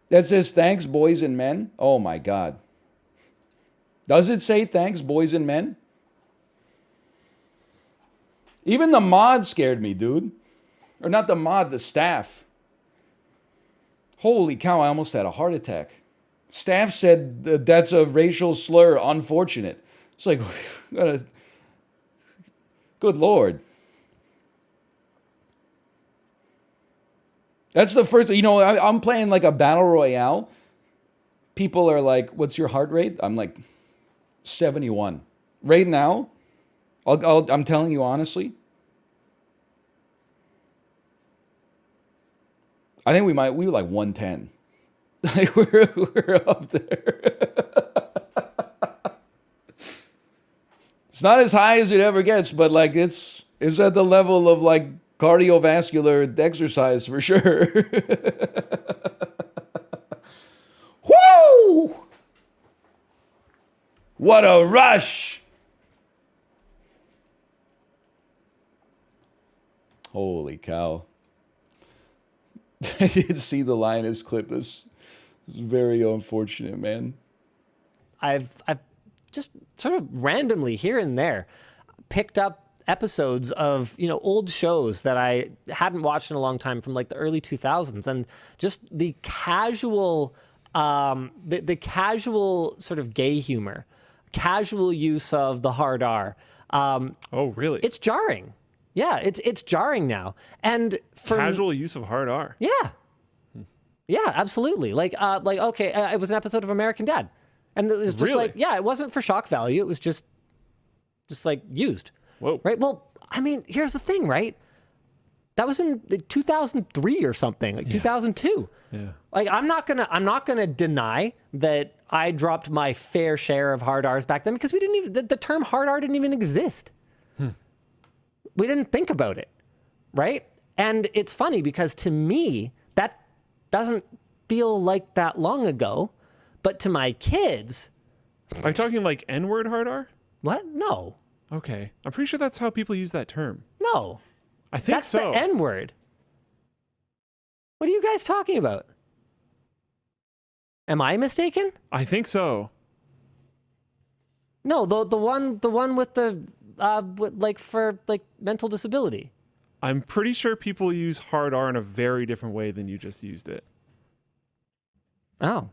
That says thanks, boys and men? Oh my God. Does it say thanks, boys and men? Even the mod scared me, dude. Or not the mod, the staff. Holy cow, I almost had a heart attack. Staff said that's a racial slur, unfortunate. It's like, good Lord. That's the first, I'm playing like a battle royale. People are like, what's your heart rate? I'm like, 71. Right now, I'm telling you honestly, I think we were like 110. Like we're up there. It's not as high as it ever gets, but like it's at the level of like cardiovascular exercise for sure. Woo! What a rush! Holy cow. I didn't see the Linus clip. It's very unfortunate, man. I've just sort of randomly here and there picked up episodes of old shows that I hadn't watched in a long time from like the early 2000s, and just the casual the casual sort of gay humor, casual use of the hard R. Oh, really? It's jarring. Yeah, it's jarring now. And for casual use of hard R. Yeah. Yeah, absolutely. Like okay, it was an episode of American Dad. And it was just really? like, yeah, it wasn't for shock value. It was just like used. Whoa. Right? Well, I mean, here's the thing, right? That was in 2003 or something, like 2002. Yeah. Like I'm not gonna deny that I dropped my fair share of hard R's back then, because we didn't even the term hard R didn't even exist. We didn't think about it, right? And it's funny because to me that doesn't feel like that long ago, but to my kids, are you talking like N-word hard R? what? No, Okay, I'm pretty sure that's how people use that term. no, I think that's so. the N word. What are you guys talking about? Am I mistaken? I think so. No, the one with the for mental disability. I'm pretty sure people use hard R in a very different way than you just used it. Oh.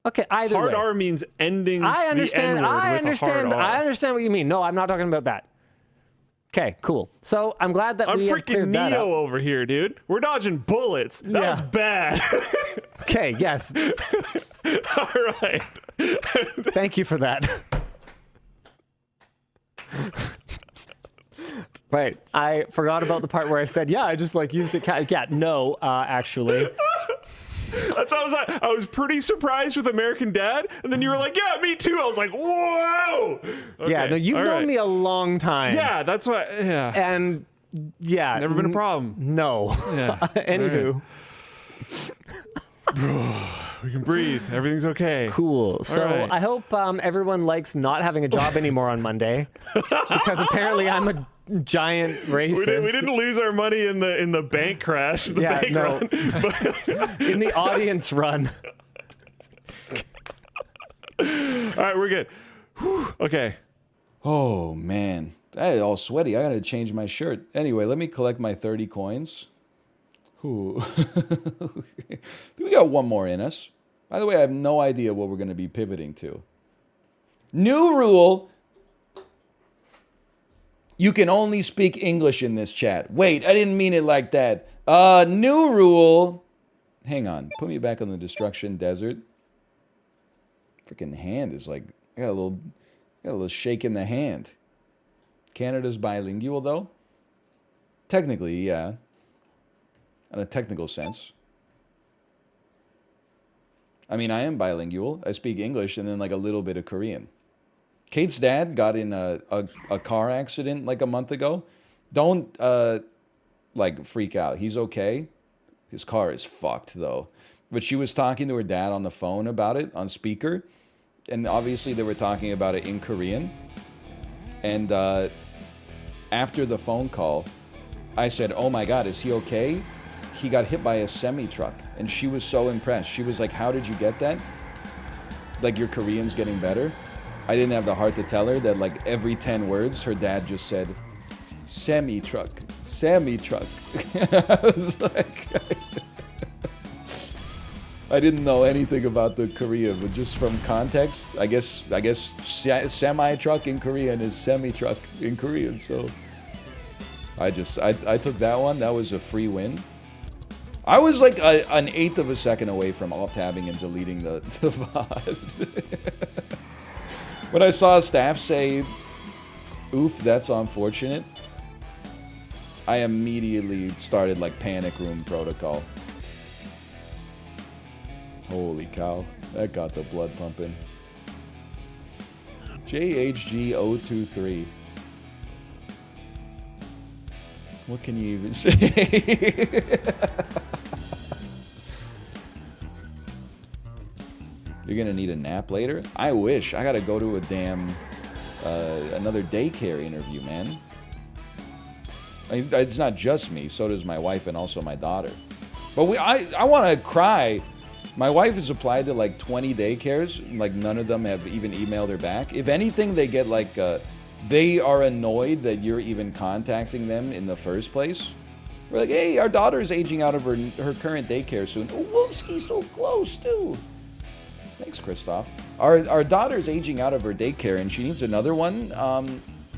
Okay, either Hard way. R means ending I understand. the N-word I with understand. a hard R. I understand what you mean. No, I'm not talking about that. Okay, cool. So I'm glad that I'm we have freaking cleared that Neo up. over here, dude. We're dodging bullets. That Yeah. was bad. Okay, yes. All right. Thank you for that. Right. I forgot about the part where I said, yeah, I just like used it. Yeah, no, actually. That's what I was like. I was pretty surprised with American Dad, and then you were like, "Yeah, me too." I was like, "Whoa!" Okay, Yeah, no, you've known me a long time. Yeah, that's why. Yeah, and yeah, never been a problem. No. Yeah. Anywho, We can breathe. Everything's okay. cool. So right. I hope everyone likes not having a job anymore on Monday, because apparently I'm a giant racist. We didn't lose our money in the bank crash, the bank run. In the audience run. All right, we're good. Whew, okay. Oh, man. That is all sweaty. I got to change my shirt. Anyway, let me collect my 30 coins. Ooh. We got one more in us. By the way, I have no idea what we're going to be pivoting to. New rule. You can only speak English in this chat. Wait, I didn't mean it like that. New rule. Hang on. Put me back on the destruction desert. Freaking hand is like, I got a little shake in the hand. Canada's bilingual though? Technically, yeah. In a technical sense. I mean, I am bilingual. I speak English and then like a little bit of Korean. Kate's dad got in a car accident like a month ago. Don't like freak out. He's okay. His car is fucked though. But she was talking to her dad on the phone about it on speaker. And obviously they were talking about it in Korean. And after the phone call, I said, "Oh my God, is he okay?" He got hit by a semi-truck. And she was so impressed. She was like, "How did you get that? Like your Korean's getting better?" I didn't have the heart to tell her that like every 10 words, her dad just said, semi-truck, semi-truck. I was like, I didn't know anything about the Korean, but just from context, I guess semi-truck in Korean is semi-truck in Korean. So I took that one. That was a free win. I was like an eighth of a second away from alt-tabbing and deleting the VOD. When I saw staff say, "Oof, that's unfortunate," I immediately started like panic room protocol. Holy cow, that got the blood pumping. JHG023. What can you even say? You're gonna need a nap later? I wish. I gotta go to a damn, another daycare interview, man. It's not just me, so does my wife and also my daughter. But I wanna cry. My wife has applied to like 20 daycares, like none of them have even emailed her back. If anything, they get like, they are annoyed that you're even contacting them in the first place. We're like, "Hey, our daughter's aging out of her current daycare soon." Oh, Wolfski's so close too. Thanks, Christoph. Our daughter's aging out of her daycare and she needs another one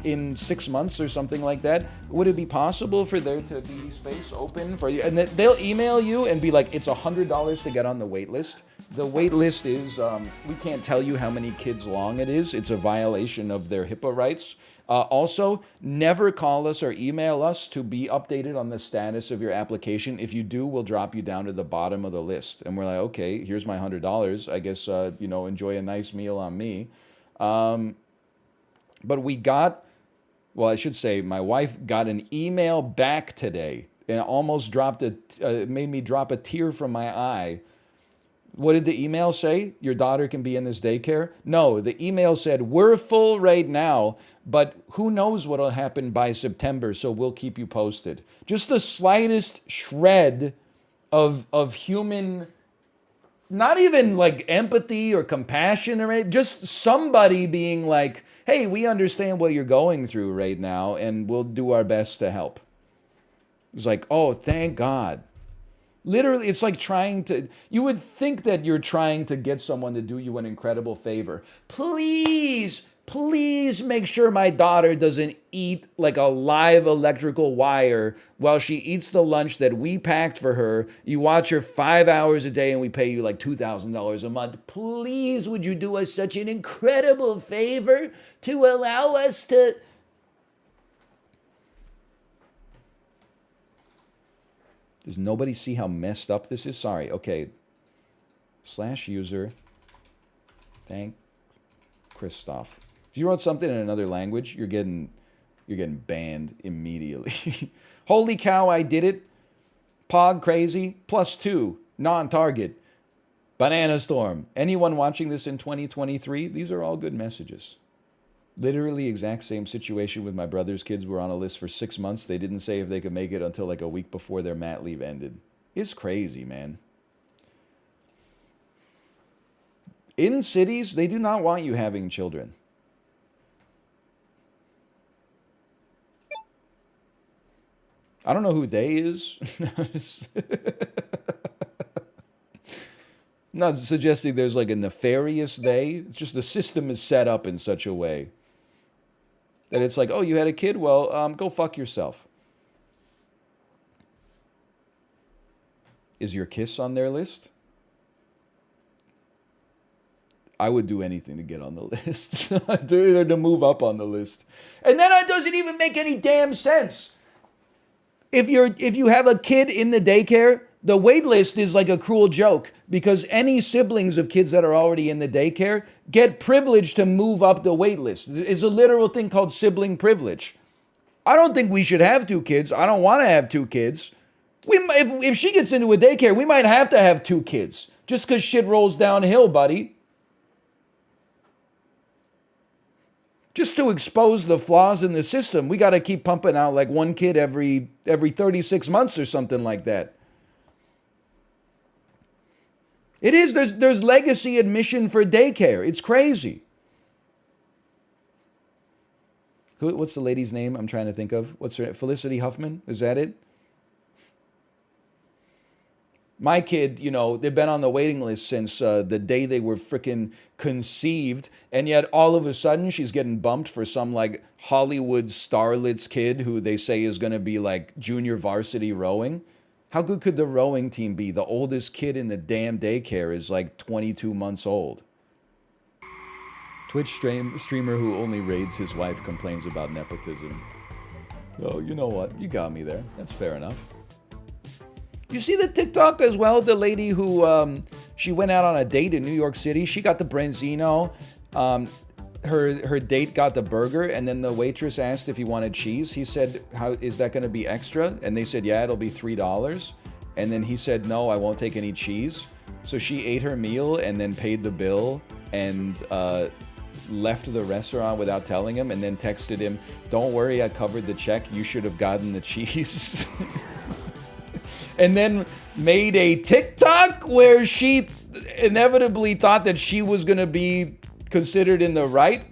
in 6 months or something like that. Would it be possible for there to be space open for you? And they'll email you and be like, "It's $100 to get on the wait list." The wait list is, we can't tell you how many kids long it is. It's a violation of their HIPAA rights. Also, never call us or email us to be updated on the status of your application. If you do, we'll drop you down to the bottom of the list. And we're like, "Okay, here's my $100. I guess, enjoy a nice meal on me." But we got, well, I should say, my wife got an email back today and almost made me drop a tear from my eye. What did the email say? "Your daughter can be in this daycare"? No, the email said, "We're full right now, but who knows what'll happen by September, so we'll keep you posted." Just the slightest shred of human, not even like empathy or compassion or anything, just somebody being like, "Hey, we understand what you're going through right now, and we'll do our best to help." It's like, oh, thank God. Literally, it's like you would think that you're trying to get someone to do you an incredible favor. Please make sure my daughter doesn't eat like a live electrical wire while she eats the lunch that we packed for her. You watch her 5 hours a day and we pay you like $2,000 a month. Please, would you do us such an incredible favor to allow us to... Does nobody see how messed up this is? Sorry. Okay. /user. Thank Christoph. If you wrote something in another language, you're getting banned immediately. Holy cow, I did it. Pog crazy. +2. Non-target. Banana storm. Anyone watching this in 2023? These are all good messages. Literally exact same situation with my brother's kids. Were on a list for 6 months. They didn't say if they could make it until like a week before their mat leave ended. It's crazy, man. In cities, they do not want you having children. I don't know who they is. I'm not suggesting there's like a nefarious they. It's just the system is set up in such a way that it's like, oh, you had a kid? Well, go fuck yourself. Is your kiss on their list? I would do anything to get on the list. to move up on the list. And then it doesn't even make any damn sense. If you have a kid in the daycare, the wait list is like a cruel joke because any siblings of kids that are already in the daycare get privilege to move up the wait list. It's a literal thing called sibling privilege. I don't think we should have 2 kids. I don't want to have 2 kids. If she gets into a daycare, we might have to have 2 kids just because shit rolls downhill, buddy. Just to expose the flaws in the system, we got to keep pumping out like 1 kid every 36 months or something like that. It is. There's legacy admission for daycare. It's crazy. What's the lady's name I'm trying to think of? What's her name? Felicity Huffman? Is that it? My kid, you know, they've been on the waiting list since the day they were freaking conceived. And yet all of a sudden she's getting bumped for some like Hollywood starlets kid who they say is going to be like junior varsity rowing. How good could the rowing team be? The oldest kid in the damn daycare is like 22 months old. Twitch streamer who only raids his wife complains about nepotism. Oh, you know what? You got me there. That's fair enough. You see the TikTok as well? The lady who, she went out on a date in New York City. She got the branzino. Her date got the burger, and then the waitress asked if he wanted cheese. He said, "How is that going to be extra?" And they said, "Yeah, it'll be $3." And then he said, "No, I won't take any cheese." So she ate her meal and then paid the bill and left the restaurant without telling him, and then texted him, "Don't worry, I covered the check. You should have gotten the cheese." And then made a TikTok where she inevitably thought that she was going to be considered in the right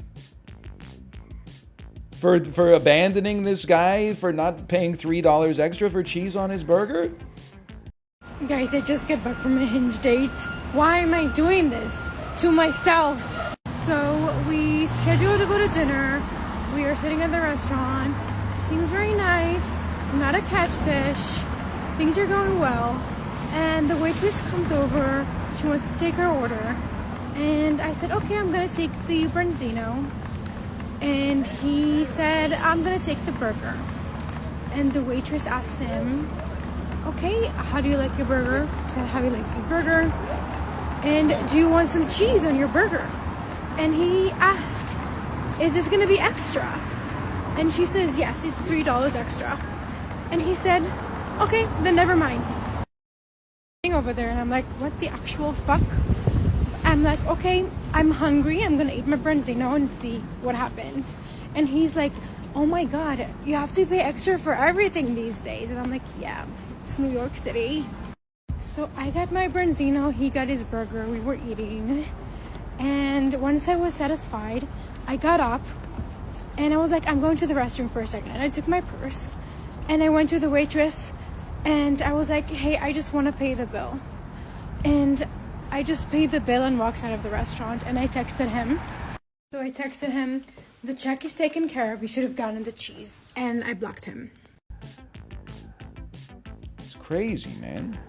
for abandoning this guy for not paying $3 extra for cheese on his burger. Guys, I just got back from a Hinge date. Why am I doing this to myself? So we scheduled to go to dinner. We are sitting at the restaurant. Seems very nice. Not a catfish. Things are going well. And the waitress comes over. She wants to take her order. And I said, okay, I'm gonna take the branzino. And he said, I'm gonna take the burger. And the waitress asked him, okay, how do you like your burger? He said how he likes his burger. And do you want some cheese on your burger? And he asked, is this gonna be extra? And she says, yes, it's $3 extra. And he said, okay, then never mind. Over there, and I'm like, what the actual fuck? I'm like, okay, I'm hungry. I'm gonna eat my branzino and see what happens. And he's like, oh my god, you have to pay extra for everything these days. And I'm like, yeah, it's New York City. So I got my branzino, he got his burger, we were eating. And once I was satisfied, I got up and I was like, I'm going to the restroom for a second. And I took my purse and I went to the waitress and I was like, hey, I just want to pay the bill. And I just paid the bill and walked out of the restaurant. And I texted him. So I texted him, the check is taken care of. You should have gotten the cheese. And I blocked him. It's crazy, man.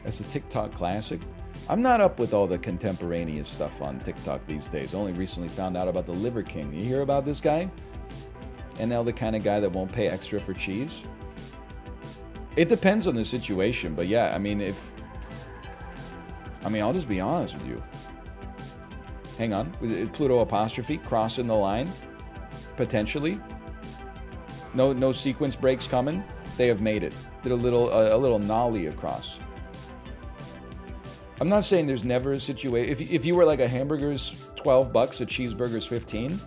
That's a TikTok classic. I'm not up with all the contemporaneous stuff on TikTok these days. Only recently found out about the Liver King. You hear about this guy? NL the kind of guy that won't pay extra for cheese? It depends on the situation, but yeah, I mean, I'll just be honest with you. Hang on, with Pluto apostrophe, crossing the line, potentially. No sequence breaks coming. They have made it. Did a little nollie across. I'm not saying there's never a situation. If you were like a hamburger's $12, a cheeseburger's 15,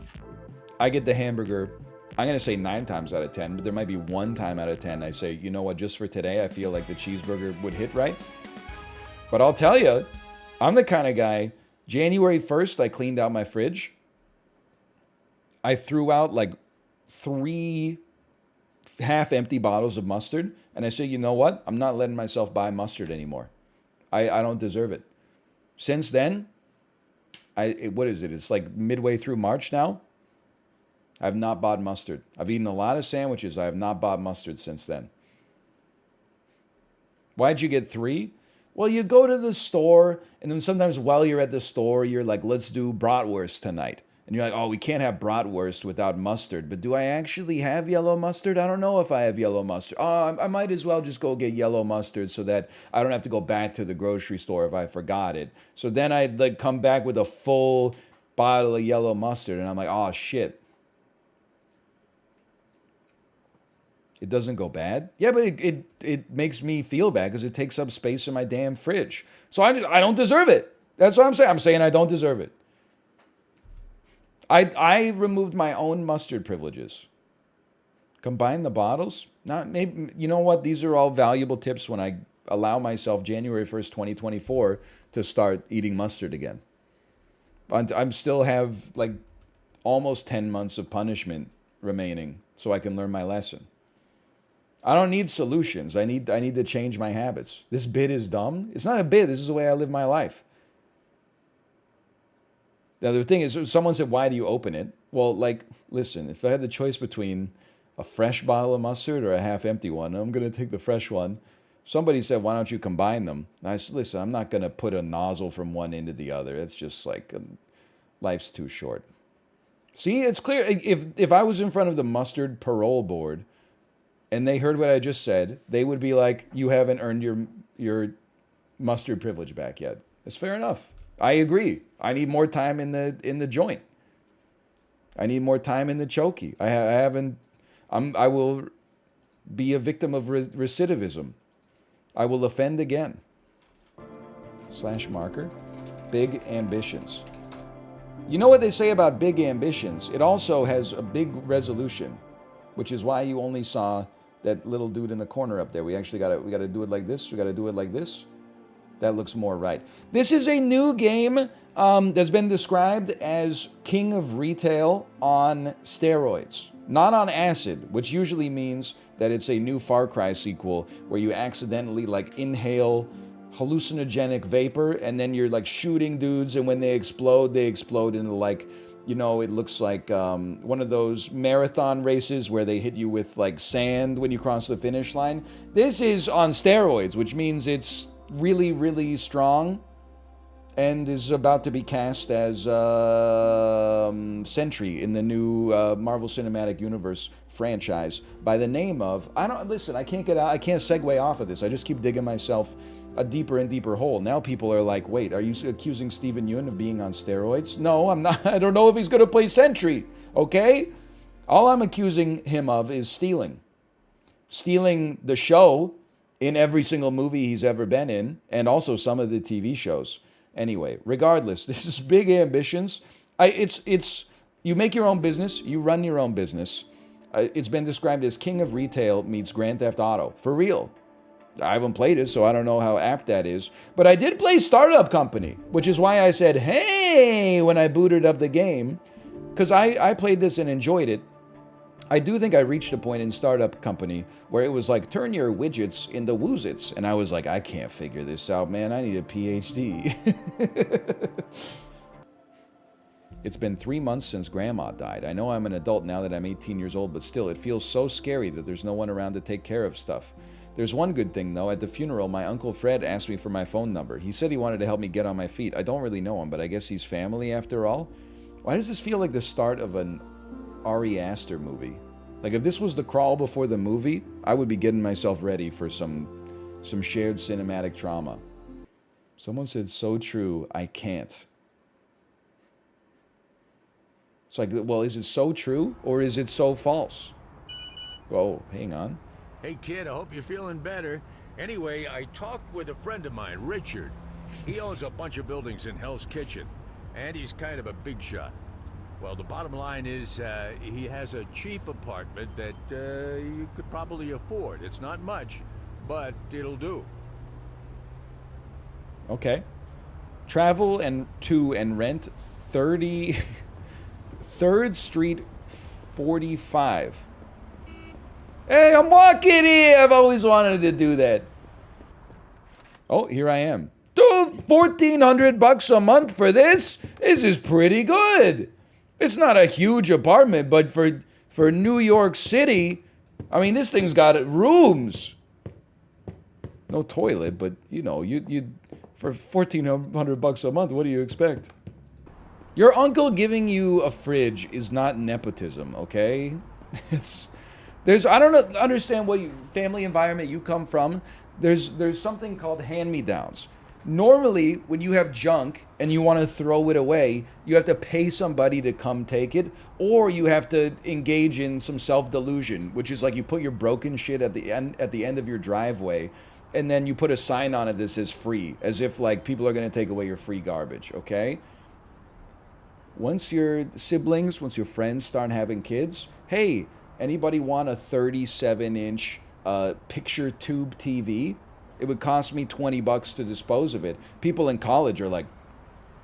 I get the hamburger. I'm gonna say 9 times out of 10, but there might be 1 time out of 10 I say, you know what, just for today, I feel like the cheeseburger would hit right. But I'll tell you, I'm the kind of guy. January 1st, I cleaned out my fridge. I threw out like 3 half-empty bottles of mustard, and I said, you know what? I'm not letting myself buy mustard anymore. I don't deserve it. Since then, what is it? It's like midway through March now. I've not bought mustard. I've eaten a lot of sandwiches. I have not bought mustard since then. Why'd you get 3? Well, you go to the store, and then sometimes while you're at the store, you're like, let's do bratwurst tonight. And you're like, oh, we can't have bratwurst without mustard. But do I actually have yellow mustard? I don't know if I have yellow mustard. Oh, I might as well just go get yellow mustard so that I don't have to go back to the grocery store if I forgot it. So then I'd like come back with a full bottle of yellow mustard. And I'm like, oh, shit. It doesn't go bad? Yeah, but it makes me feel bad because it takes up space in my damn fridge. So I don't deserve it. That's what I'm saying. I'm saying I don't deserve it. I removed my own mustard privileges. Combine the bottles? Not maybe. You know what? These are all valuable tips when I allow myself January 1st, 2024 to start eating mustard again. I'm still have like almost 10 months of punishment remaining so I can learn my lesson. I don't need solutions. I need to change my habits. This bit is dumb. It's not a bit. This is the way I live my life. Now, the thing is, someone said, why do you open it? Well, like, listen, if I had the choice between a fresh bottle of mustard or a half-empty one, I'm going to take the fresh one. Somebody said, why don't you combine them? And I said, listen, I'm not going to put a nozzle from one into the other. It's just like, life's too short. See, it's clear. If I was in front of the mustard parole board and they heard what I just said, they would be like, you haven't earned your mustard privilege back yet. It's fair enough. I agree. I need more time in the joint. I need more time in the chokey. I will be a victim of recidivism. I will offend again. /marker. Big ambitions. You know what they say about big ambitions? It also has a big resolution, which is why you only saw that little dude in the corner up there. We actually we gotta do it like this. We gotta do it like this. That looks more right. This is a new game that's been described as King of Retail on steroids. Not on acid, which usually means that it's a new Far Cry sequel where you accidentally like inhale hallucinogenic vapor and then you're like shooting dudes, and when they explode into like, you know, it looks like one of those marathon races where they hit you with like sand when you cross the finish line. This is on steroids, which means it's really, really strong and is about to be cast as Sentry in the new Marvel Cinematic Universe franchise by the name of, I can't segue off of this. I just keep digging myself a deeper and deeper hole. Now people are like, wait, are you accusing Steven Yeun of being on steroids? No, I'm not. I don't know if he's going to play Sentry, okay? All I'm accusing him of is stealing the show in every single movie he's ever been in, and also some of the TV shows. Anyway, regardless, this is big ambitions. It's you make your own business, you run your own business. It's been described as King of Retail meets Grand Theft Auto. For real. I haven't played it, so I don't know how apt that is. But I did play Startup Company, which is why I said, hey, when I booted up the game, because I played this and enjoyed it. I do think I reached a point in Startup Company where it was like, turn your widgets into woozits. And I was like, I can't figure this out, man. I need a PhD. It's been 3 months since Grandma died. I know I'm an adult now that I'm 18 years old, but still, it feels so scary that there's no one around to take care of stuff. There's one good thing, though. At the funeral, my Uncle Fred asked me for my phone number. He said he wanted to help me get on my feet. I don't really know him, but I guess he's family after all. Why does this feel like the start of an Ari Aster movie? Like, if this was the crawl before the movie, I would be getting myself ready for some shared cinematic trauma. Someone said, so true, I can't. It's like, well, is it so true or is it so false? Oh, hang on. Hey kid, I hope you're feeling better. Anyway, I talked with a friend of mine, Richard. He owns a bunch of buildings in Hell's Kitchen, and he's kind of a big shot. Well, the bottom line is he has a cheap apartment that you could probably afford. It's not much, but it'll do. Okay. Travel and rent 30 3rd Street 45. Hey, I'm walking here. I've always wanted to do that. Oh, here I am. Dude, $1,400 a month for this? This is pretty good. It's not a huge apartment, but for New York City, I mean, this thing's got rooms. No toilet, but you know, you for $1,400 a month, what do you expect? Your uncle giving you a fridge is not nepotism, okay? I don't understand what family environment you come from. There's something called hand-me-downs. Normally, when you have junk and you want to throw it away, you have to pay somebody to come take it, or you have to engage in some self-delusion, which is like you put your broken shit at the end of your driveway, and then you put a sign on it that says free, as if like people are going to take away your free garbage, okay? Once your friends start having kids, hey, anybody want a 37-inch picture tube TV? It would cost me $20 to dispose of it. People in college are like,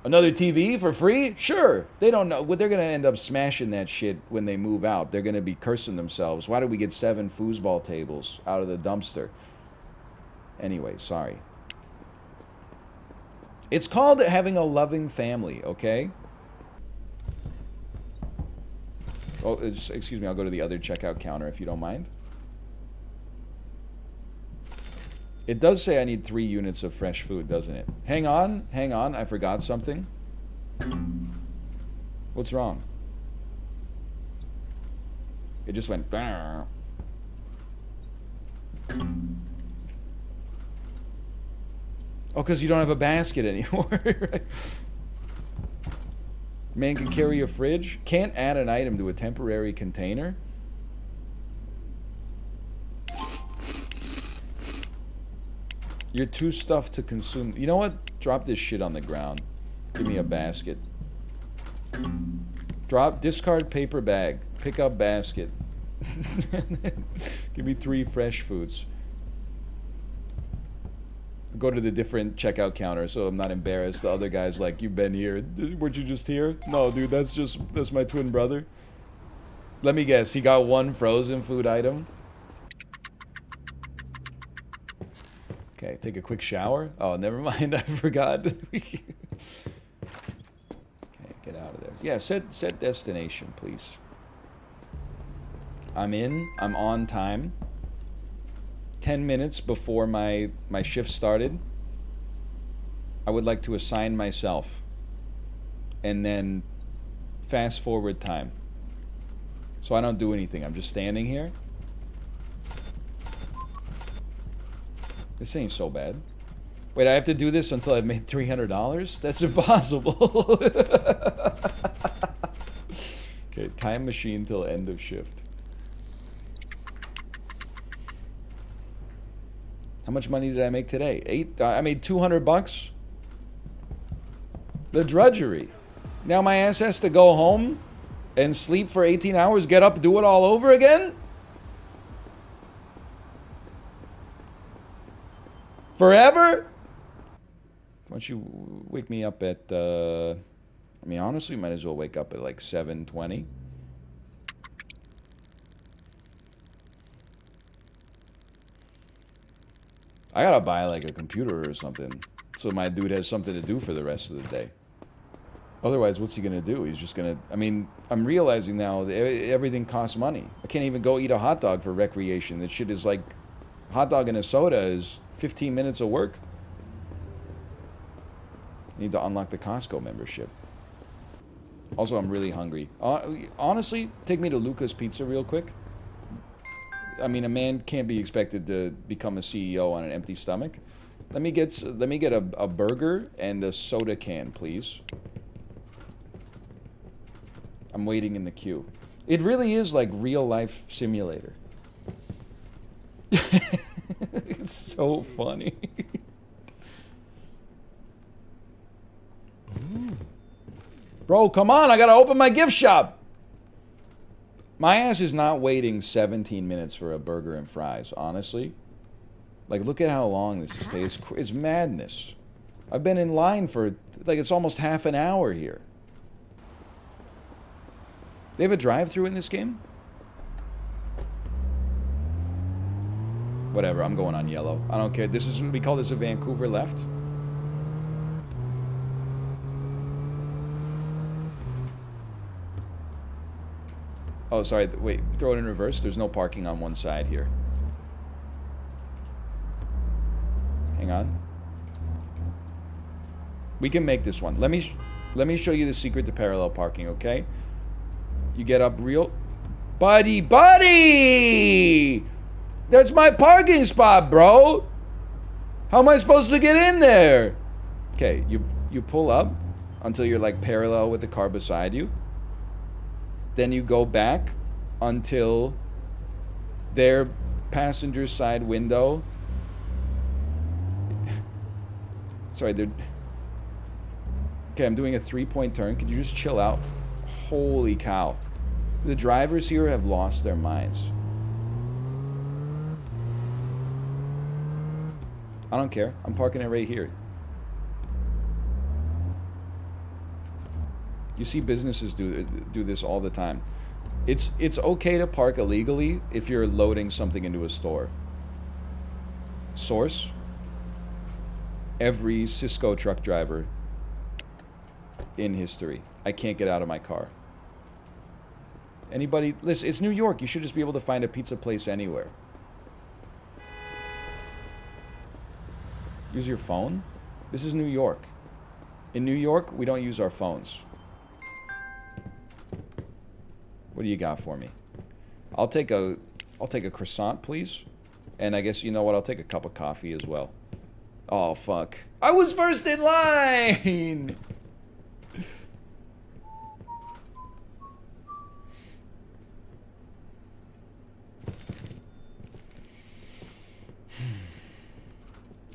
another TV for free? Sure. They don't know. They're going to end up smashing that shit when they move out. They're going to be cursing themselves. Why did we get 7 foosball tables out of the dumpster? Anyway, sorry. It's called having a loving family, okay? Oh, excuse me. I'll go to the other checkout counter if you don't mind. It does say I need 3 units of fresh food, doesn't it? Hang on. I forgot something. What's wrong? It just went. Oh, because you don't have a basket anymore. Right? Man can carry a fridge. Can't add an item to a temporary container. You're too stuffed to consume. You know what? Drop this shit on the ground. Give me a basket. Discard paper bag. Pick up basket. Give me 3 fresh foods. Go to the different checkout counter so I'm not embarrassed. The other guy's like, you've been here. Weren't you just here? No, dude, that's my twin brother. Let me guess. He got 1 frozen food item. Okay, take a quick shower. Oh, never mind. I forgot. Okay, get out of there. Yeah, set destination, please. I'm on time. 10 minutes before my shift started. I would like to assign myself. And then fast forward time. So I don't do anything. I'm just standing here. This ain't so bad. Wait, I have to do this until I've made $300? That's impossible. Okay, time machine till end of shift. How much money did I make today? I made $200. The drudgery. Now my ass has to go home and sleep for 18 hours, get up, do it all over again? Forever? Why don't you wake me up at, I mean, honestly, might as well wake up at like 7:20. I gotta buy like a computer or something so my dude has something to do for the rest of the day. Otherwise, what's he gonna do? He's just gonna, I mean, I'm realizing now that everything costs money. I can't even go eat a hot dog for recreation. That shit is like, hot dog and a soda is 15 minutes of work. Need to unlock the Costco membership. Also, I'm really hungry. Honestly, take me to Luca's Pizza real quick. I mean, a man can't be expected to become a CEO on an empty stomach. Let me get a burger and a soda can, please. I'm waiting in the queue. It really is like real life simulator. It's so funny. Bro, come on, I gotta open my gift shop. My ass is not waiting 17 minutes for a burger and fries, honestly. Like, look at how long this is taking. It's madness. I've been in line for, like, it's almost half an hour here. They have a drive-thru in this game? Whatever, I'm going on yellow. I don't care. This is, we call this a Vancouver left. Oh, sorry. Wait, throw it in reverse. There's no parking on one side here. Hang on. We can make this one. Let me show you the secret to parallel parking, okay? You get up real... Buddy! That's my parking spot, bro! How am I supposed to get in there? Okay, you pull up until you're like parallel with the car beside you. Then you go back until their passenger side window. Sorry, they're... Okay, I'm doing a 3-point turn. Could you just chill out? Holy cow. The drivers here have lost their minds. I don't care. I'm parking it right here. You see businesses do this all the time. It's okay to park illegally if you're loading something into a store. Source: every Cisco truck driver in history. I can't get out of my car. Anybody, listen, it's New York. You should just be able to find a pizza place anywhere. Use your phone? This is New York. In New York, we don't use our phones. What do you got for me? I'll take a croissant, please. And I guess, you know what, I'll take a cup of coffee as well. Oh, fuck. I was first in line!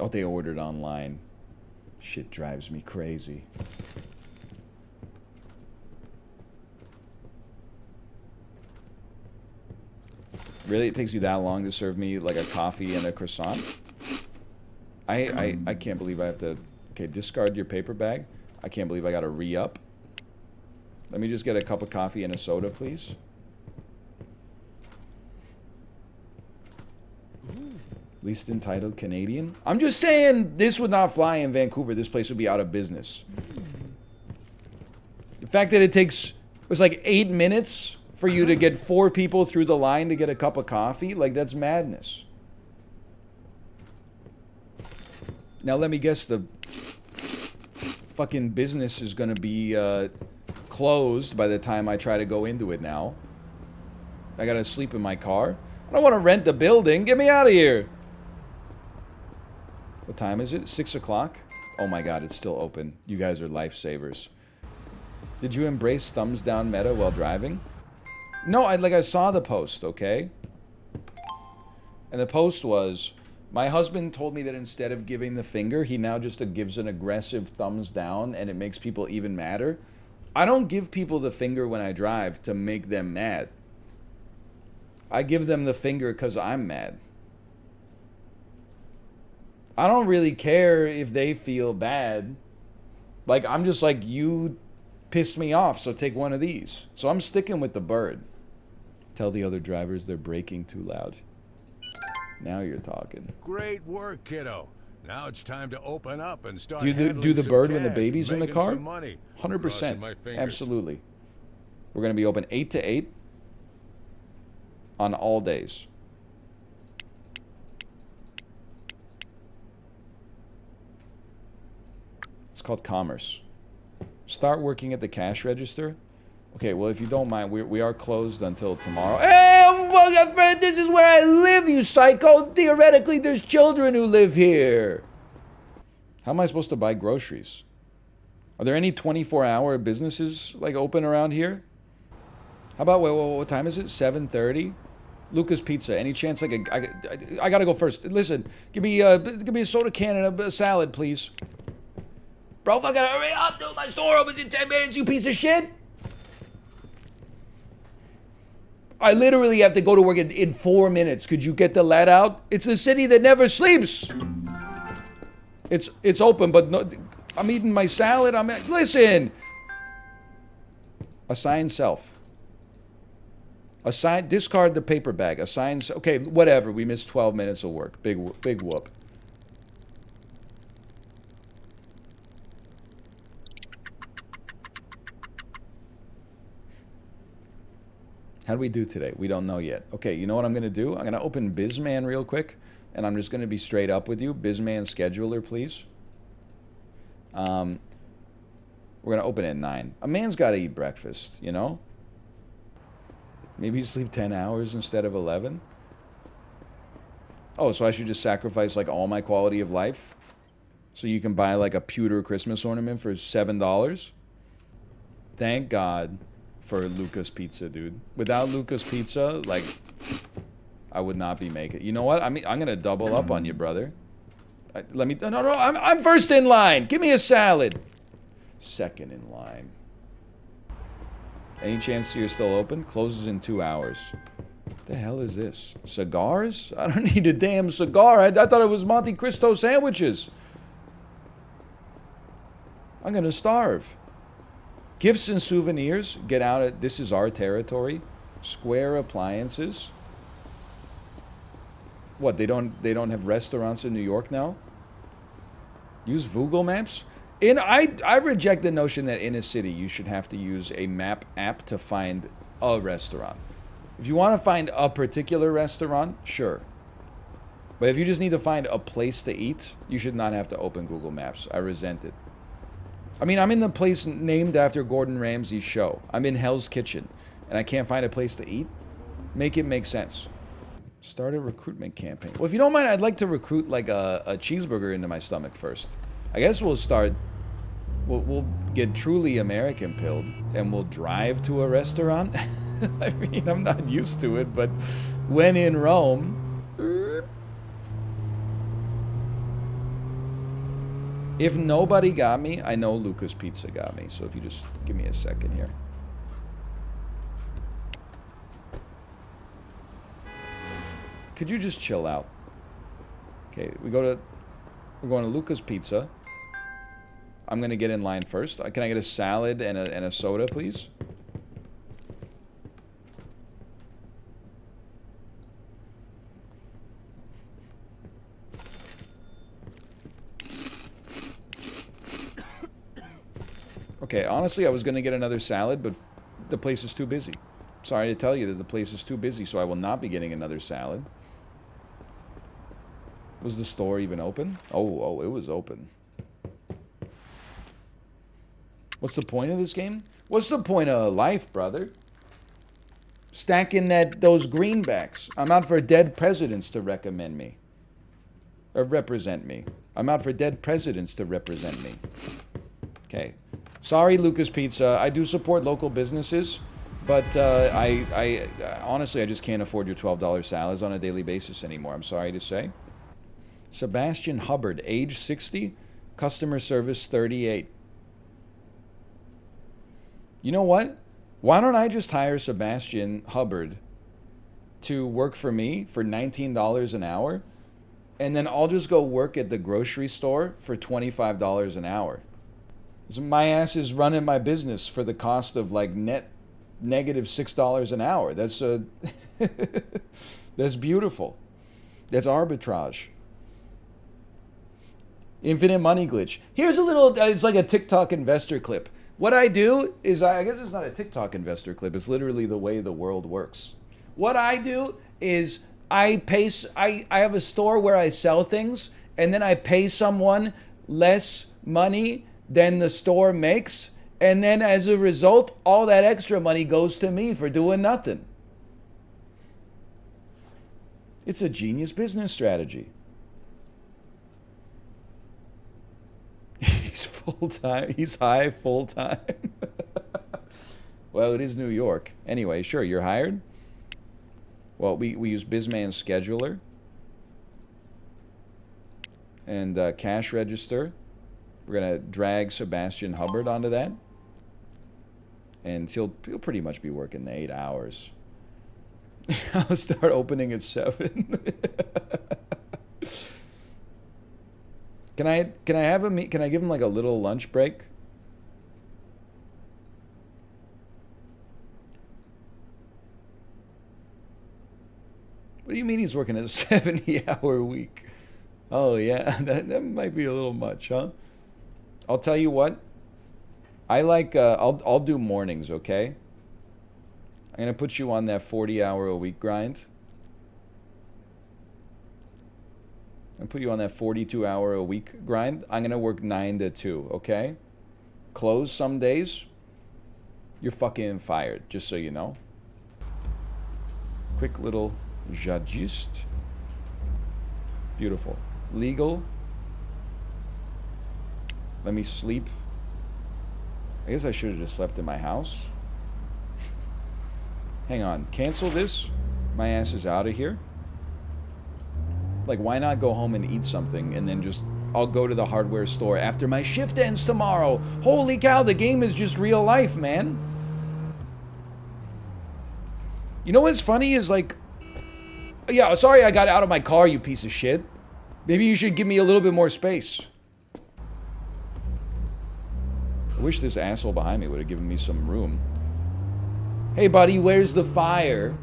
Oh, they ordered online. Shit drives me crazy. Really? It takes you that long to serve me like a coffee and a croissant? I can't believe I have to... Okay, discard your paper bag. I can't believe I gotta re-up. Let me just get a cup of coffee and a soda, please. Least entitled Canadian? I'm just saying this would not fly in Vancouver. This place would be out of business. The fact that it takes... It's like 8 minutes for you to get 4 people through the line to get a cup of coffee? Like, that's madness. Now let me guess, the fucking business is gonna be closed by the time I try to go into it now. I gotta sleep in my car. I don't want to rent the building. Get me out of here. What time is it? 6 o'clock? Oh my god, it's still open. You guys are lifesavers. Did you embrace thumbs down meta while driving? No, I saw the post, okay? And the post was, my husband told me that instead of giving the finger, he now just gives an aggressive thumbs down and it makes people even madder. I don't give people the finger when I drive to make them mad. I give them the finger because I'm mad. I don't really care if they feel bad. Like, I'm just like, you pissed me off, so take one of these. So I'm sticking with the bird. Tell the other drivers they're braking too loud. Now you're talking. Great work, kiddo. Now it's time to open up and start do the bird when the cash, baby's in the making car? some money. 100%. Crossing my fingers. Absolutely. We're going to be open 8 to 8 on all days. It's called commerce. Start working at the cash register. Okay, well, if you don't mind, we are closed until tomorrow. Hey, This is where I live, you psycho. Theoretically, there's children who live here. How am I supposed to buy groceries? Are there any 24-hour businesses like open around here? How about, what time is it? 7:30? Luca's Pizza. Any chance I gotta go first. Listen, give me a soda can and a salad, please. Bro, if I gotta hurry up, dude. My store opens in 10 minutes, you piece of shit. I literally have to go to work in 4 minutes. Could you get the let out? It's the city that never sleeps. It's open, but no, I'm eating my salad. Listen. Assign self. Discard the paper bag. Okay, whatever. We missed 12 minutes of work. Big whoop. How do we do today? We don't know yet. Okay, you know what I'm going to do? I'm going to open Bizman real quick, and I'm just going to be straight up with you. Bizman scheduler, please. We're going to open at 9. A man's got to eat breakfast, you know? Maybe you sleep 10 hours instead of 11? Oh, so I should just sacrifice, like, all my quality of life? So you can buy, like, a pewter Christmas ornament for $7? Thank God for Luca's Pizza, dude. Without Luca's Pizza, like, I would not be making it. You know what? I'm gonna double up on you, brother. No, I'm first in line. Give me a salad. Second in line. Any chance you're still open? Closes in 2 hours. What the hell is this? Cigars? I don't need a damn cigar. I thought it was Monte Cristo sandwiches. I'm gonna starve. Gifts and souvenirs, get out of, this is our territory. Square appliances. What, they don't have restaurants in New York now? Use Google Maps? I reject the notion that in a city you should have to use a map app to find a restaurant. If you want to find a particular restaurant, sure. But if you just need to find a place to eat, you should not have to open Google Maps. I resent it. I mean, I'm in the place named after Gordon Ramsay's show. I'm in Hell's Kitchen, and I can't find a place to eat? Make it make sense. Start a recruitment campaign. Well, if you don't mind, I'd like to recruit like a cheeseburger into my stomach first. I guess we'll start, we'll get truly American pilled, and we'll drive to a restaurant. I mean, I'm not used to it, but when in Rome... If nobody got me, I know Luca's Pizza got me. So if you just give me a second here. Could you just chill out? Okay, we're going to Luca's Pizza. I'm going to get in line first. Can I get a salad and a soda, please? Okay, honestly, I was going to get another salad, but the place is too busy. Sorry to tell you that the place is too busy, so I will not be getting another salad. Was the store even open? Oh, it was open. What's the point of this game? What's the point of life, brother? Stacking those greenbacks. I'm out for dead presidents to recommend me. Or represent me. I'm out for dead presidents to represent me. Okay. Sorry, Luca's Pizza. I do support local businesses, but I honestly, I just can't afford your $12 salads on a daily basis anymore. I'm sorry to say. Sebastian Hubbard, age 60, customer service 38. You know what? Why don't I just hire Sebastian Hubbard to work for me for $19 an hour, and then I'll just go work at the grocery store for $25 an hour. So my ass is running my business for the cost of like negative $6 an hour. That's that's beautiful. That's arbitrage. Infinite money glitch. Here's a little, it's like a TikTok investor clip. What I do is, I guess it's not a TikTok investor clip. It's literally the way the world works. What I do is I have a store where I sell things, and then I pay someone less money than the store makes, and then as a result, all that extra money goes to me for doing nothing. It's a genius business strategy. He's full-time. He's high full-time. Well, it is New York. Anyway, sure, you're hired? Well, we use Bizman Scheduler and cash register. We're going to drag Sebastian Hubbard onto that. And he'll pretty much be working 8 hours. I'll start opening at 7. Can I have him? Can I give him like a little lunch break? What do you mean he's working a 70-hour week? Oh yeah, that might be a little much, huh? I'll tell you what. I like I'll do mornings, okay? I'm gonna put you on that 40-hour-a-week grind. And put you on that 42-hour-a-week grind. I'm gonna work 9 to 2, okay? Close some days. You're fucking fired, just so you know. Quick little judgist. Beautiful. Legal. Let me sleep. I guess I should have just slept in my house. Hang on. Cancel this. My ass is out of here. Like, why not go home and eat something and then just... I'll go to the hardware store after my shift ends tomorrow. Holy cow, the game is just real life, man. You know what's funny is like... Yeah, sorry I got out of my car, you piece of shit. Maybe you should give me a little bit more space. I wish this asshole behind me would have given me some room. Hey, buddy, where's the fire?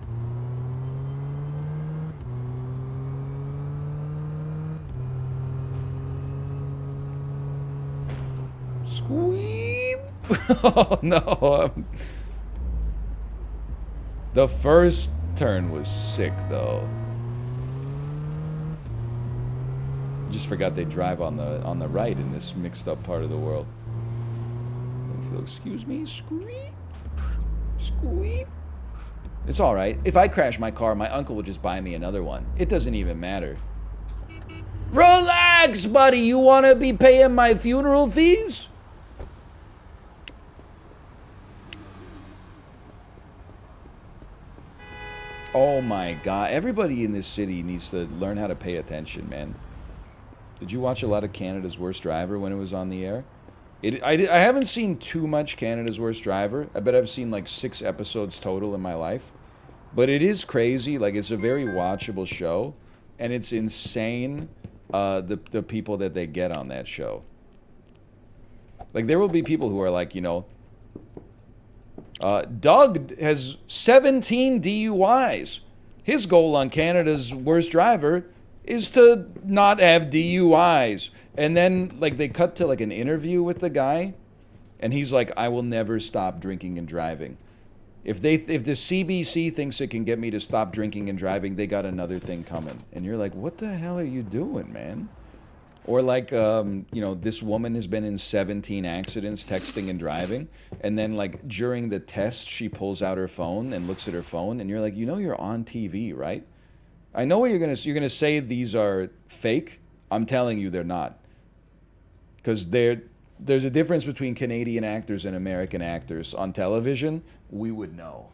Squeep! Oh, no. The first turn was sick, though. Just forgot they drive on the right in this mixed up part of the world. If you'll excuse me, squeep, squeep. It's all right. If I crash my car, my uncle will just buy me another one. It doesn't even matter. Relax, buddy. You want to be paying my funeral fees? Oh my God. Everybody in this city needs to learn how to pay attention, man. Did you watch a lot of Canada's Worst Driver when it was on the air? I haven't seen too much Canada's Worst Driver. I bet I've seen like 6 episodes total in my life. But it is crazy. Like, it's a very watchable show. And it's insane, the people that they get on that show. Like, there will be people who are like, you know... Doug has 17 DUIs. His goal on Canada's Worst Driver is to not have DUIs. And then, like, they cut to, like, an interview with the guy. And he's like, I will never stop drinking and driving. If the CBC thinks it can get me to stop drinking and driving, they got another thing coming. And you're like, what the hell are you doing, man? Or like, you know, this woman has been in 17 accidents texting and driving. And then, like, during the test, she pulls out her phone and looks at her phone. And you're like, you know you're on TV, right? I know what you're gonna say these are fake. I'm telling you they're not. Because there's a difference between Canadian actors and American actors on television. We would know.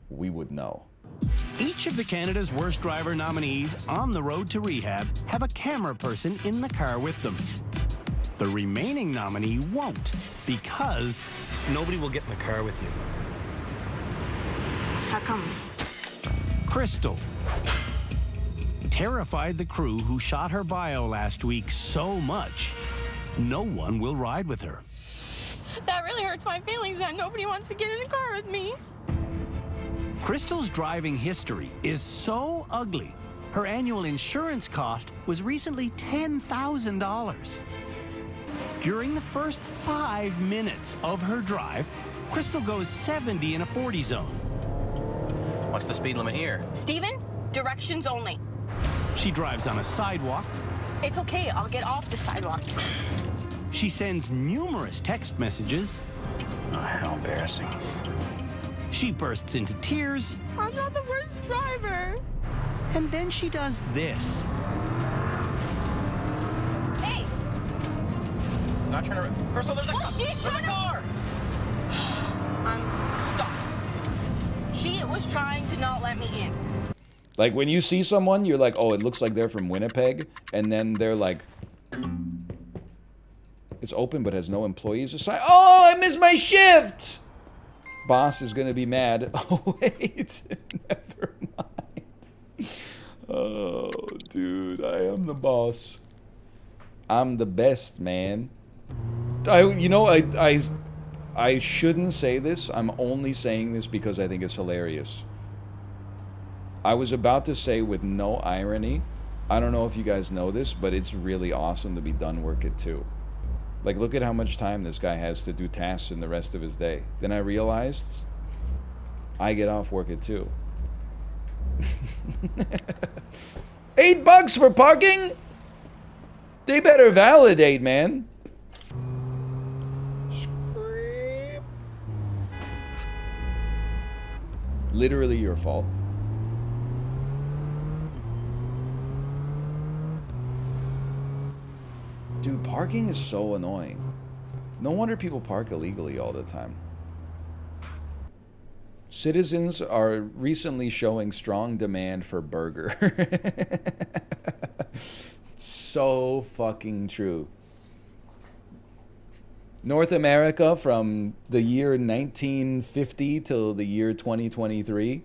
We would know. Each of the Canada's Worst Driver nominees on the road to rehab have a camera person in the car with them. The remaining nominee won't, because nobody will get in the car with you. How come? Crystal terrified the crew who shot her bio last week so much, no one will ride with her. That really hurts my feelings that nobody wants to get in the car with me. Crystal's driving history is so ugly, her annual insurance cost was recently $10,000. During the first 5 minutes of her drive, Crystal goes 70 in a 40 zone. What's the speed limit here? Steven, directions only. She drives on a sidewalk. It's okay, I'll get off the sidewalk. She sends numerous text messages. Oh, how embarrassing. She bursts into tears. I'm not the worst driver. And then she does this. Hey! It's not trying to... Crystal, there's a car! She's There's a car! Stop. She was trying to not let me in. Like, when you see someone, you're like, oh, it looks like they're from Winnipeg. And then they're like, it's open but has no employees assigned. Oh, I missed my shift! Boss is gonna be mad. Oh, wait. Never mind. Oh, dude, I am the boss. I'm the best, man. I shouldn't say this. I'm only saying this because I think it's hilarious. I was about to say with no irony, I don't know if you guys know this, but it's really awesome to be done work at 2. Like, look at how much time this guy has to do tasks in the rest of his day. Then I realized I get off work at 2. $8 for parking? They better validate, man. Literally your fault. Dude, parking is so annoying. No wonder people park illegally all the time. Citizens are recently showing strong demand for burger. So fucking true. North America from the year 1950 till the year 2023,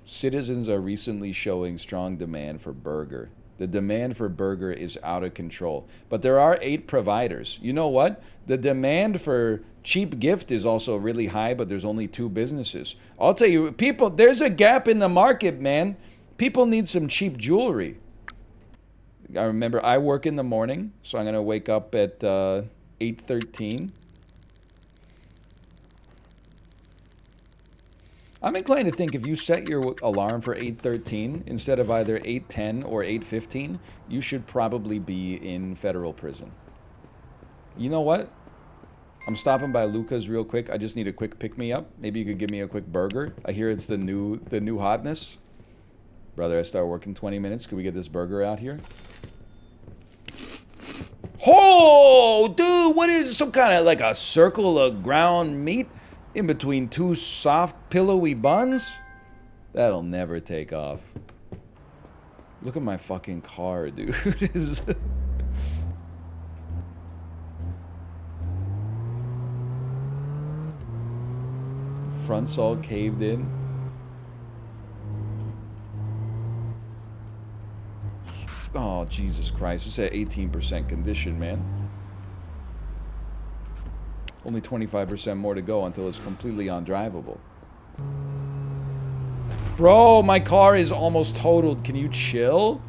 citizens are recently showing strong demand for burger. The demand for burger is out of control. But there are 8 providers. You know what? The demand for cheap gift is also really high, but there's only 2 businesses. I'll tell you, people, there's a gap in the market, man. People need some cheap jewelry. I remember I work in the morning, so I'm going to wake up at 8:13. I'm inclined to think if you set your alarm for 8:13 instead of either 8:10 or 8:15, you should probably be in federal prison. You know what? I'm stopping by Luca's real quick. I just need a quick pick-me-up. Maybe you could give me a quick burger. I hear it's the new hotness. Brother, I start working 20 minutes. Could we get this burger out here? Oh, dude, what is it? Some kind of like a circle of ground meat in between 2 soft, pillowy buns? That'll never take off. Look at my fucking car, dude. Front's all caved in. Oh, Jesus Christ. It's at 18% condition, man. Only 25% more to go until it's completely undrivable. Bro, my car is almost totaled. Can you chill?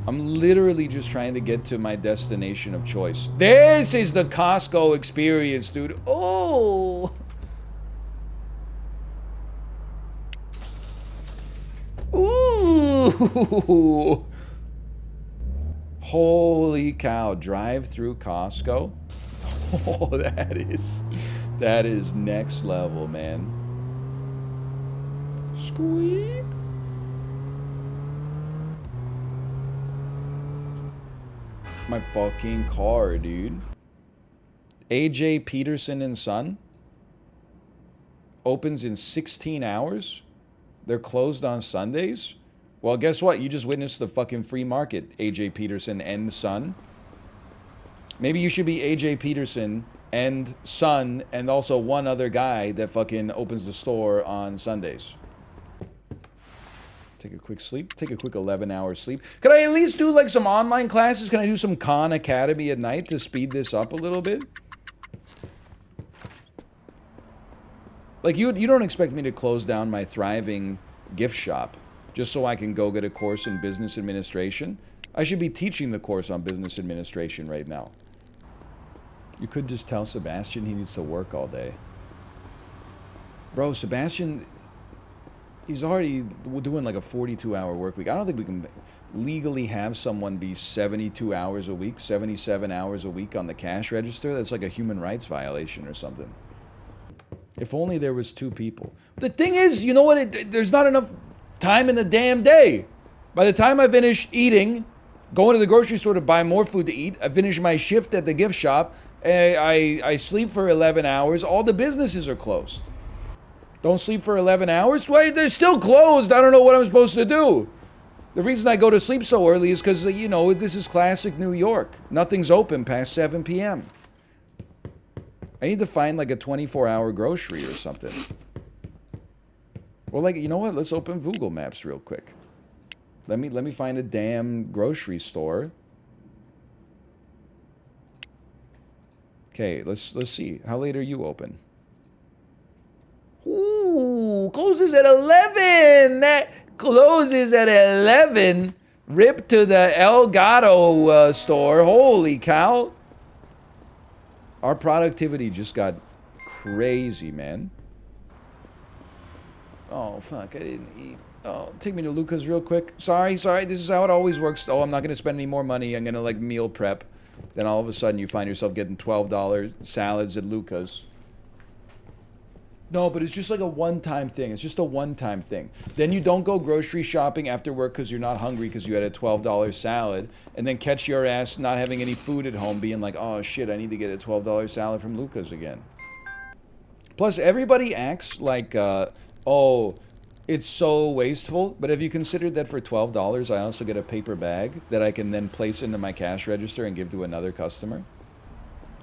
I'm literally just trying to get to my destination of choice. This is the Costco experience, dude. Oh! Ooh! Holy cow, drive through Costco? Oh, that is next level, man. Squeep. My fucking car, dude. AJ Peterson and Son opens in 16 hours. They're closed on Sundays. Well, guess what? You just witnessed the fucking free market, AJ Peterson and Son. Maybe you should be AJ Peterson and Son and also one other guy that fucking opens the store on Sundays. Take a quick sleep. Take a quick 11-hour sleep. Could I at least do like some online classes? Can I do some Khan Academy at night to speed this up a little bit? Like, you don't expect me to close down my thriving gift shop just so I can go get a course in business administration? I should be teaching the course on business administration right now. You could just tell Sebastian he needs to work all day. Bro, Sebastian, he's already doing like a 42-hour work week. I don't think we can legally have someone be 72 hours a week, 77 hours a week on the cash register. That's like a human rights violation or something. If only there was 2 people. The thing is, you know what? There's not enough time in the damn day. By the time I finish eating, going to the grocery store to buy more food to eat, I finish my shift at the gift shop, I sleep for 11 hours, all the businesses are closed. Don't sleep for 11 hours? Wait, they're still closed. I don't know what I'm supposed to do. The reason I go to sleep so early is because, you know, this is classic New York. Nothing's open past 7 p.m. I need to find like a 24-hour grocery or something. Well, like, you know what? Let's open Google Maps real quick. Let me find a damn grocery store. Okay, let's see. How late are you open? Ooh, closes at 11. That closes at 11. Rip to the El Gato store. Holy cow. Our productivity just got crazy, man. Oh, fuck. I didn't eat. Oh, take me to Luca's real quick. Sorry. This is how it always works. Oh, I'm not going to spend any more money. I'm going to, like, meal prep. Then all of a sudden you find yourself getting $12 salads at Luca's. No, but it's just like a one-time thing. It's just a one-time thing. Then you don't go grocery shopping after work because you're not hungry because you had a $12 salad, and then catch your ass not having any food at home being like, oh, shit, I need to get a $12 salad from Luca's again. Plus, everybody acts like, oh, it's so wasteful, but have you considered that for $12, I also get a paper bag that I can then place into my cash register and give to another customer?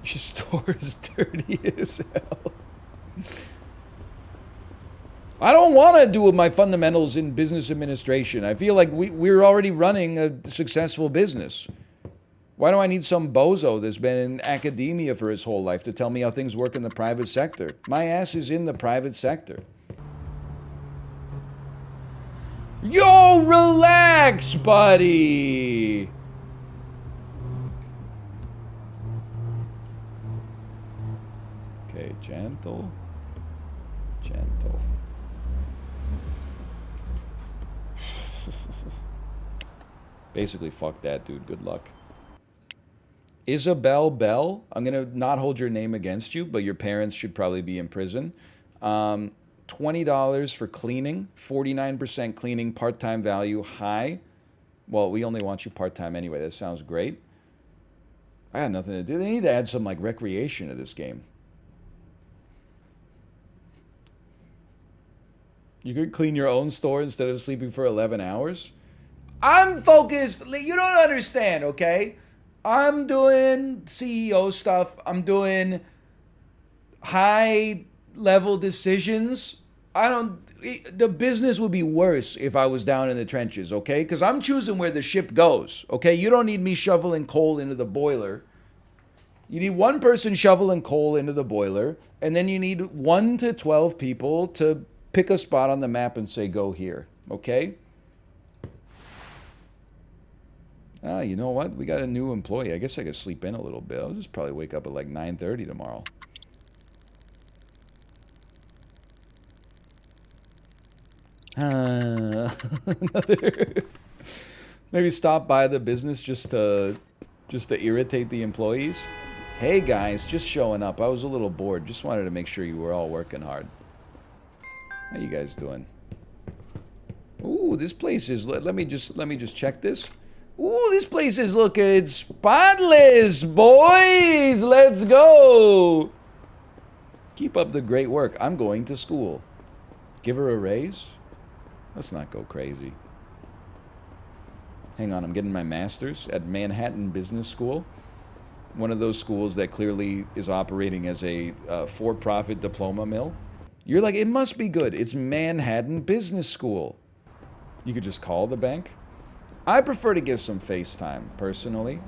Your store is dirty as hell. I don't want to do my fundamentals in business administration. I feel like we're already running a successful business. Why do I need some bozo that's been in academia for his whole life to tell me how things work in the private sector? My ass is in the private sector. Yo, relax, buddy. Okay, gentle. Basically, fuck that, dude. Good luck. Isabel Bell, I'm going to not hold your name against you, but your parents should probably be in prison. $20 for cleaning, 49% cleaning, part-time value, high. Well, we only want you part-time anyway. That sounds great. I had nothing to do. They need to add some, like, recreation to this game. You could clean your own store instead of sleeping for 11 hours? I'm focused. You don't understand, okay? I'm doing CEO stuff. I'm doing high-level decisions. The business would be worse if I was down in the trenches, okay? Because I'm choosing where the ship goes, okay? You don't need me shoveling coal into the boiler. You need one person shoveling coal into the boiler, and then you need 1 to 12 people to pick a spot on the map and say, go here, okay? You know what? We got a new employee. I guess I could sleep in a little bit. I'll just probably wake up at like 9:30 tomorrow. Maybe stop by the business just to irritate the employees. Hey guys, just showing up. I was a little bored. Just wanted to make sure you were all working hard. How you guys doing? Ooh, this place is. Let me just check this. Ooh, this place is looking spotless, boys. Let's go. Keep up the great work. I'm going to school. Give her a raise? Let's not go crazy. Hang on, I'm getting my master's at Manhattan Business School. One of those schools that clearly is operating as a for-profit diploma mill. You're like, it must be good. It's Manhattan Business School. You could just call the bank. I prefer to give some FaceTime, personally.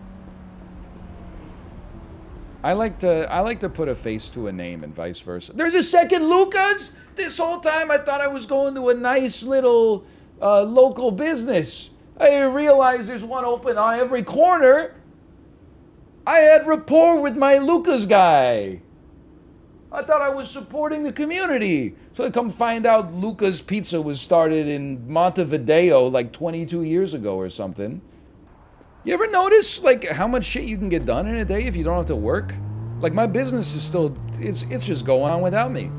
I like to put a face to a name and vice versa. There's a second Luca's? This whole time I thought I was going to a nice little local business. I didn't realize there's one open on every corner. I had rapport with my Luca's guy. I thought I was supporting the community. So I come find out Luca's Pizza was started in Montevideo like 22 years ago or something. You ever notice like how much shit you can get done in a day if you don't have to work? Like my business is still, it's just going on without me.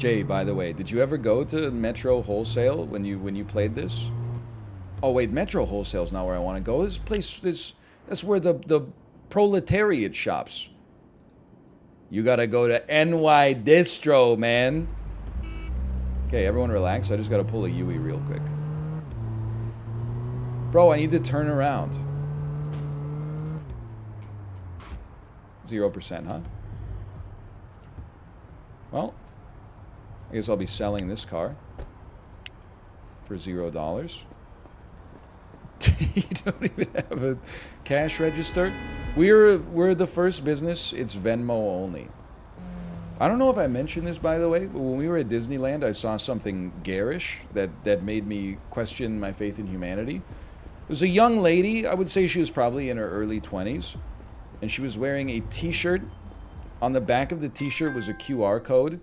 Jay, by the way, did you ever go to Metro Wholesale when you played this? Oh wait, Metro Wholesale's not where I want to go. This place that's where the proletariat shops. You gotta go to NY Distro, man. Okay, everyone relax. I just gotta pull a Yui real quick. Bro, I need to turn around. 0%, huh? Well, I guess I'll be selling this car for $0. You don't even have a cash register? We're the first business. It's Venmo only. I don't know if I mentioned this, by the way, but when we were at Disneyland, I saw something garish that made me question my faith in humanity. It was a young lady. I would say she was probably in her early 20s. And she was wearing a t-shirt. On the back of the t-shirt was a QR code.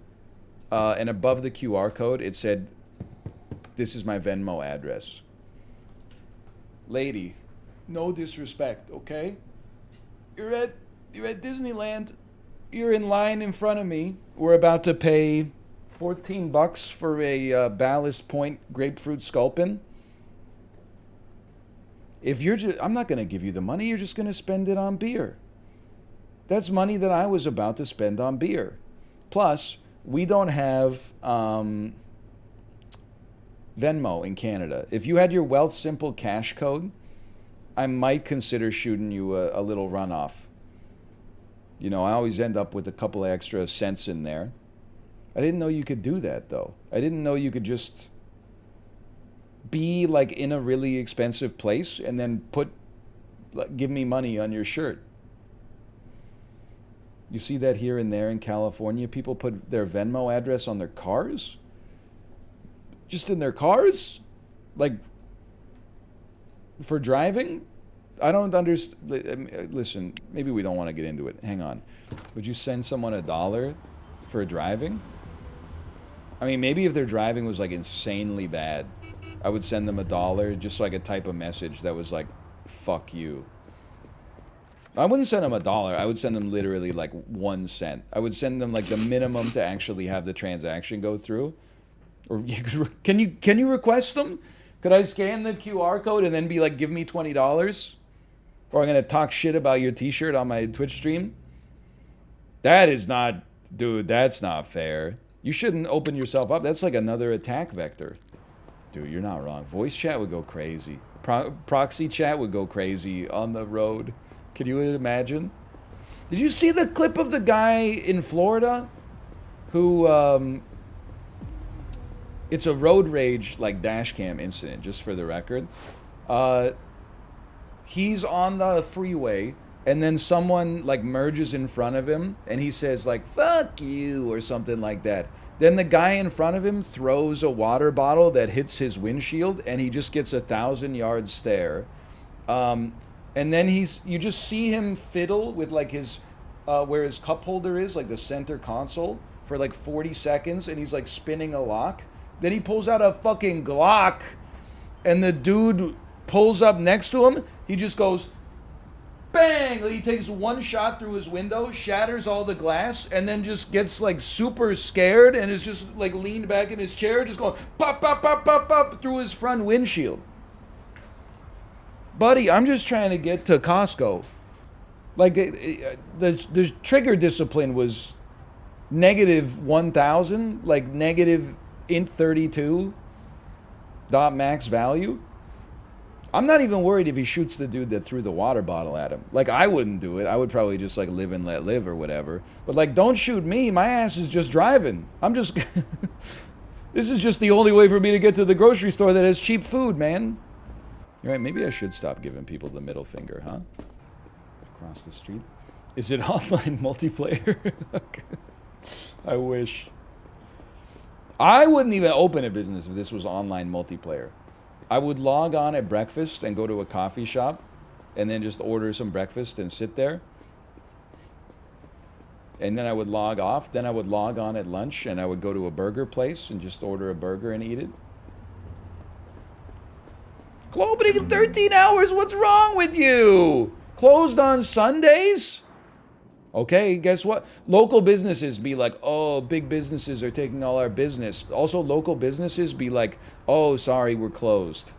And above the QR code, it said, "This is my Venmo address." Lady, no disrespect, okay? You're at Disneyland. You're in line in front of me. We're about to pay $14 for a Ballast Point grapefruit sculpin. If you're just, I'm not going to give you the money. You're just going to spend it on beer. That's money that I was about to spend on beer. Plus, we don't have Venmo in Canada. If you had your Wealth Simple cash code, I might consider shooting you a little runoff. You know, I always end up with a couple of extra cents in there. I didn't know you could do that, though. I didn't know you could just be like in a really expensive place and then give me money on your shirt. You see that here and there in California. People put their Venmo address on their cars. Just in their cars? Like, for driving? I don't understand. Listen, maybe we don't want to get into it. Hang on. Would you send someone $1 for driving? I mean, maybe if their driving was like insanely bad, I would send them $1 just so I could type a message that was like, "Fuck you." I wouldn't send them $1. I would send them literally like 1 cent. I would send them like the minimum to actually have the transaction go through. Or can you request them? Could I scan the QR code and then be like, "Give me $20"? Or I'm gonna talk shit about your t-shirt on my Twitch stream? That is not, dude, that's not fair. You shouldn't open yourself up. That's like another attack vector. Dude, you're not wrong. Voice chat would go crazy. Proxy chat would go crazy on the road. Can you imagine? Did you see the clip of the guy in Florida who, it's a road rage, like, dash cam incident, just for the record. He's on the freeway, and then someone, like, merges in front of him, and he says, like, "Fuck you," or something like that. Then the guy in front of him throws a water bottle that hits his windshield, and he just gets a 1,000-yard stare. And then you just see him fiddle with like his, where his cup holder is, like the center console, for like 40 seconds, and he's like spinning a lock. Then he pulls out a fucking Glock, and the dude pulls up next to him. He just goes, bang! He takes one shot through his window, shatters all the glass, and then just gets like super scared and is just like leaned back in his chair, just going pop, pop, pop, pop, pop through his front windshield. Buddy, I'm just trying to get to Costco. Like, the trigger discipline was -1,000, like -int32 dot max value. I'm not even worried if he shoots the dude that threw the water bottle at him. Like, I wouldn't do it. I would probably just, like, live and let live or whatever. But, like, don't shoot me. My ass is just driving. I'm just... This is just the only way for me to get to the grocery store that has cheap food, man. You're right, maybe I should stop giving people the middle finger, huh? Across the street. Is it online multiplayer? I wish. I wouldn't even open a business if this was online multiplayer. I would log on at breakfast and go to a coffee shop and then just order some breakfast and sit there. And then I would log off. Then I would log on at lunch and I would go to a burger place and just order a burger and eat it. Opening in 13 hours, what's wrong with you? Closed on Sundays? Okay, guess what? Local businesses be like, oh, big businesses are taking all our business. Also, local businesses be like, oh, sorry, we're closed.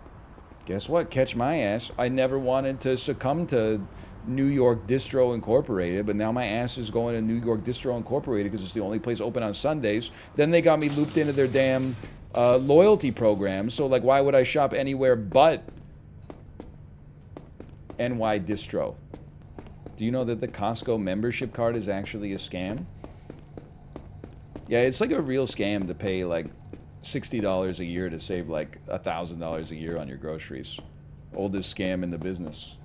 Guess what? Catch my ass. I never wanted to succumb to New York Distro Incorporated, but now my ass is going to New York Distro Incorporated because it's the only place open on Sundays. Then they got me looped into their damn loyalty program. So, like, why would I shop anywhere but NY Distro? Do you know that the Costco membership card is actually a scam? Yeah, it's like a real scam to pay like $60 a year to save like $1,000 a year on your groceries. Oldest scam in the business.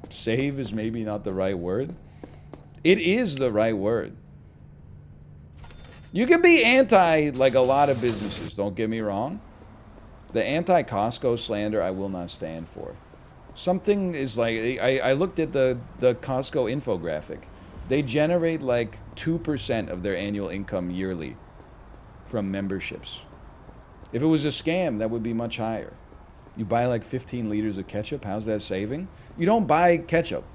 Save is maybe not the right word. It is the right word. You can be anti like a lot of businesses, don't get me wrong. The anti-Costco slander I will not stand for. Something is like, I looked at the Costco infographic. They generate like 2% of their annual income yearly from memberships. If it was a scam, that would be much higher. You buy like 15 liters of ketchup, how's that saving? You don't buy ketchup.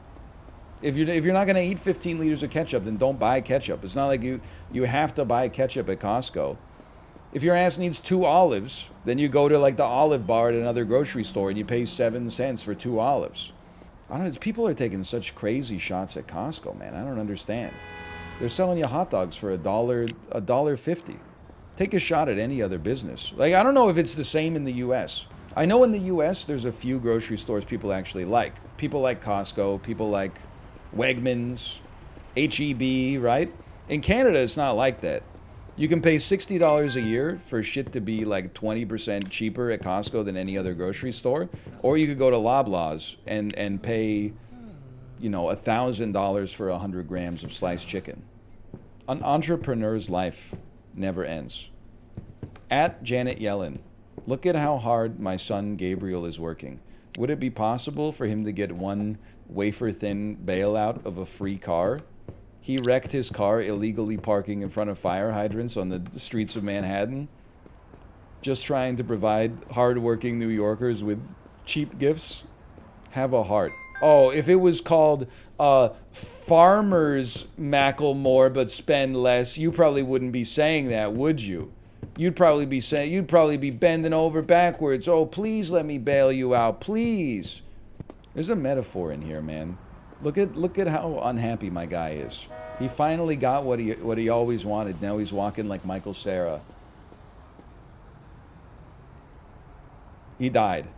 If you're not going to eat 15 liters of ketchup, then don't buy ketchup. It's not like you have to buy ketchup at Costco. If your ass needs 2 olives, then you go to like the olive bar at another grocery store and you pay 7 cents for 2 olives. I don't know, people are taking such crazy shots at Costco, man. I don't understand. They're selling you hot dogs for $1.50. Take a shot at any other business. Like, I don't know if it's the same in the US. I know in the US there's a few grocery stores people actually like. People like Costco, people like Wegmans, HEB, right? In Canada, it's not like that. You can pay $60 a year for shit to be like 20% cheaper at Costco than any other grocery store. Or you could go to Loblaws and pay, you know, $1,000 for 100 grams of sliced chicken. An entrepreneur's life never ends. At Janet Yellen, look at how hard my son Gabriel is working. Would it be possible for him to get one wafer-thin bailout of a free car? He wrecked his car illegally parking in front of fire hydrants on the streets of Manhattan, just trying to provide hardworking New Yorkers with cheap gifts. Have a heart. Oh, if it was called Farmers Macklemore but spend less, you probably wouldn't be saying that, would you? You'd probably be bending over backwards. Oh, please let me bail you out, please. There's a metaphor in here, man. Look at how unhappy my guy is. He finally got what he always wanted. Now he's walking like Michael Cera. He died.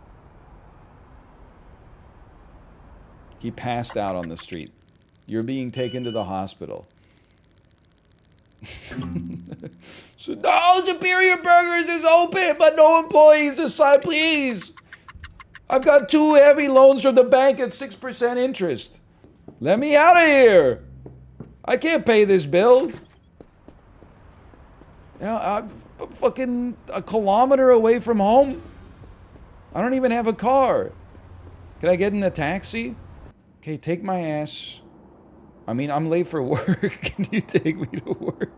He passed out on the street. You're being taken to the hospital. So, no, Superior Burgers is open, but no employees inside, please. I've got 2 heavy loans from the bank at 6% interest. Let me out of here. I can't pay this bill. Yeah, I'm fucking a kilometer away from home. I don't even have a car. Can I get in a taxi? Okay, take my ass. I mean, I'm late for work. Can you take me to work?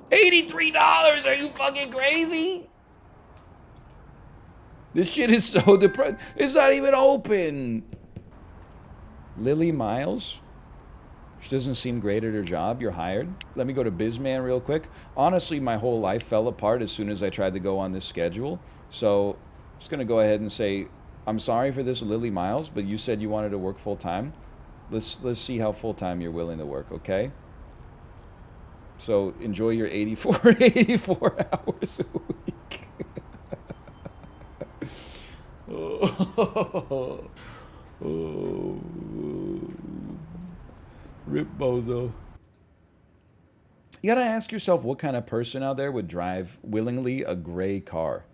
$83? Are you fucking crazy? This shit is so depressed. It's not even open. Lily Miles? She doesn't seem great at her job. You're hired. Let me go to Bizman real quick. Honestly, my whole life fell apart as soon as I tried to go on this schedule. So, I'm just going to go ahead and say, I'm sorry for this, Lily Miles, but you said you wanted to work full time. Let's see how full time you're willing to work, okay? So, enjoy your 84 hours a week. Oh. Rip bozo. You gotta ask yourself what kind of person out there would drive willingly a gray car.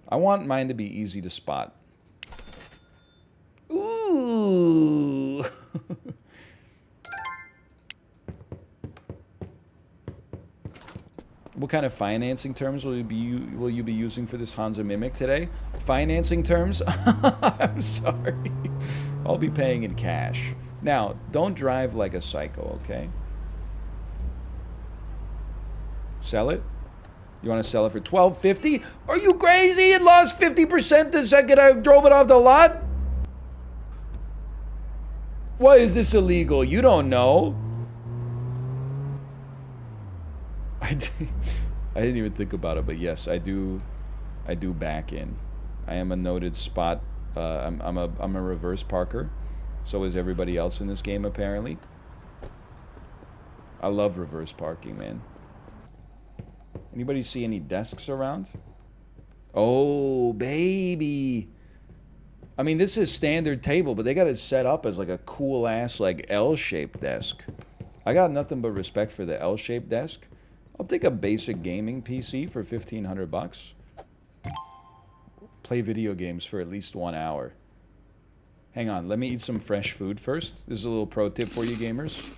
I want mine to be easy to spot. Ooh. What kind of financing terms will you be using for this Hansa Mimic today? Financing terms? I'm sorry. I'll be paying in cash. Now, don't drive like a psycho, okay? Sell it? You want to sell it for $12.50? Are you crazy? It lost 50% the second I drove it off the lot? Why is this illegal? You don't know. I didn't even think about it, but yes, I do back in. I am a noted spot. I'm a reverse parker. So is everybody else in this game, apparently. I love reverse parking, man. Anybody see any desks around? Oh, baby. I mean, this is standard table, but they got it set up as like a cool ass like L-shaped desk. I got nothing but respect for the L-shaped desk. I'll take a basic gaming PC for 1,500 bucks. Play video games for at least 1 hour. Hang on, let me eat some fresh food first. This is a little pro tip for you gamers.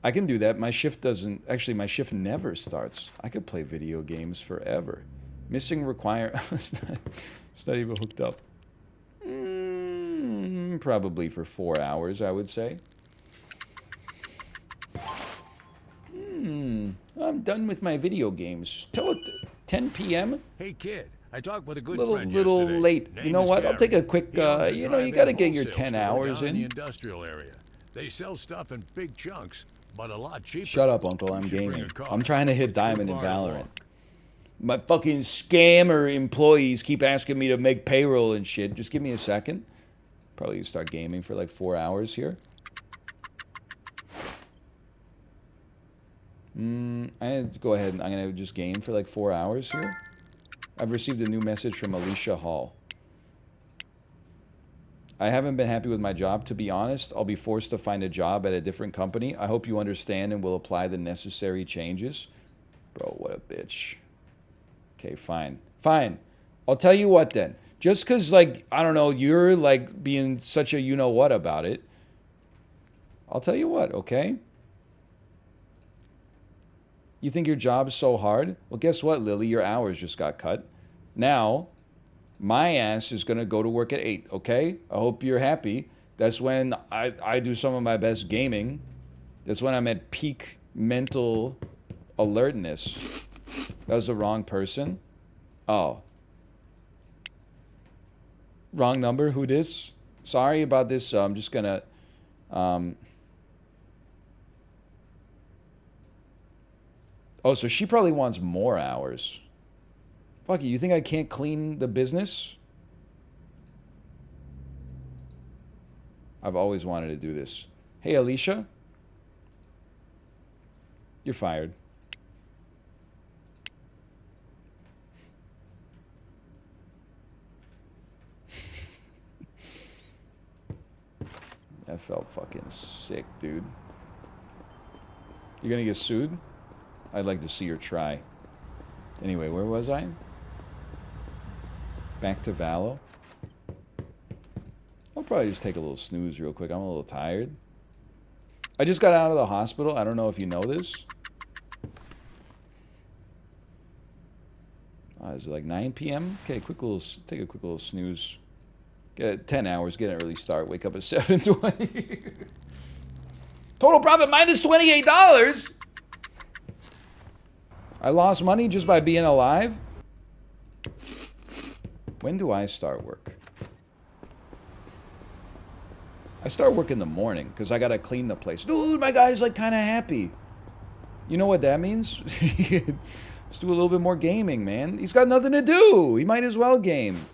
I can do that. My shift doesn't... Actually, my shift never starts. I could play video games forever. Missing require... it's not even hooked up. Probably for 4 hours, I would say. I'm done with my video games. Till 10 p.m.? Hey, kid. I talked with a good friend little yesterday. late. Name You know is what? I'll take a Gary. quick, He owns a you know, you drive-in gotta get your wholesale 10 store hours down in. the industrial area. They sell stuff in big chunks, but a lot cheaper. Shut up, Uncle. I'm You should bring gaming. a car. I'm trying to hit It's too diamond in far to Valorant. walk. My fucking scammer employees keep asking me to make payroll and shit. Just give me a second. Probably start gaming for like 4 hours here. I'm gonna go ahead and I'm gonna just game for like 4 hours here. I've received a new message from Alicia Hall. I haven't been happy with my job. To be honest, I'll be forced to find a job at a different company. I hope you understand and will apply the necessary changes. Bro, what a bitch. Okay, fine. Fine. I'll tell you what then. Just because, like, I don't know, you're, like, being such a you-know-what about it. I'll tell you what, okay? You think your job's so hard? Well, guess what, Lily? Your hours just got cut. Now, my ass is going to go to work at 8, okay? I hope you're happy. That's when I do some of my best gaming. That's when I'm at peak mental alertness. That was the wrong person. Oh. Wrong number. Who dis? Sorry about this. I'm just going to... Oh, so she probably wants more hours. Fuck you think I can't clean the business? I've always wanted to do this. Hey, Alicia. You're fired. That felt fucking sick, dude. You're gonna get sued? I'd like to see her try. Anyway, where was I? Back to Valo. I'll probably just take a little snooze real quick. I'm a little tired. I just got out of the hospital. I don't know if you know this. Is it like 9 p.m.? Okay, take a quick little snooze. Get 10 hours, get an early start. Wake up at 7:20. Total profit minus $28. I lost money just by being alive? When do I start work? I start work in the morning because I gotta clean the place. Dude, my guy's like kind of happy. You know what that means? Let's do a little bit more gaming, man. He's got nothing to do. He might as well game.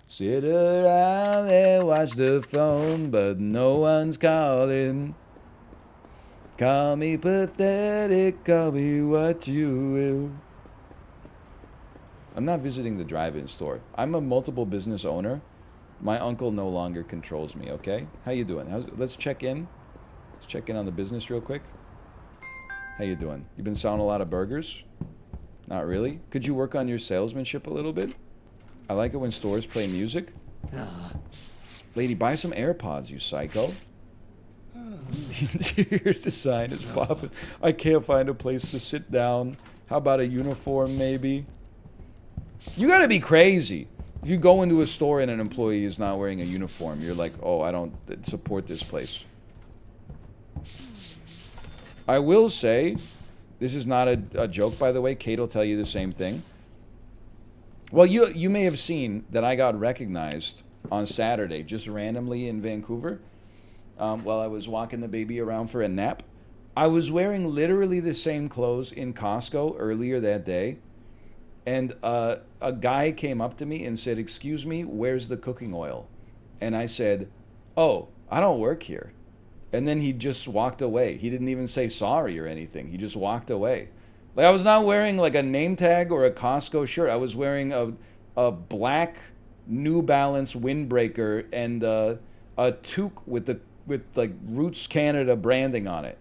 Sit around and watch the phone, but no one's calling. Call me pathetic, call me what you will. I'm not visiting the drive-in store. I'm a multiple business owner. My uncle no longer controls me, okay? How you doing? Let's check in. Let's check in on the business real quick. How you doing? You been selling a lot of burgers? Not really? Could you work on your salesmanship a little bit? I like it when stores play music. Lady, buy some AirPods, you psycho. The interior design is popping. I can't find a place to sit down. How about a uniform, maybe? You gotta be crazy. If you go into a store and an employee is not wearing a uniform, you're like, oh, I don't support this place. I will say, this is not a joke, by the way. Kate will tell you the same thing. Well, you may have seen that I got recognized on Saturday, just randomly in Vancouver, while I was walking the baby around for a nap. I was wearing literally the same clothes in Costco earlier that day, and a guy came up to me and said, "Excuse me, where's the cooking oil?" And I said, "Oh, I don't work here." And then he just walked away. He didn't even say sorry or anything. He just walked away. Like, I was not wearing like a name tag or a Costco shirt. I was wearing a black New Balance windbreaker and a toque with like Roots Canada branding on it.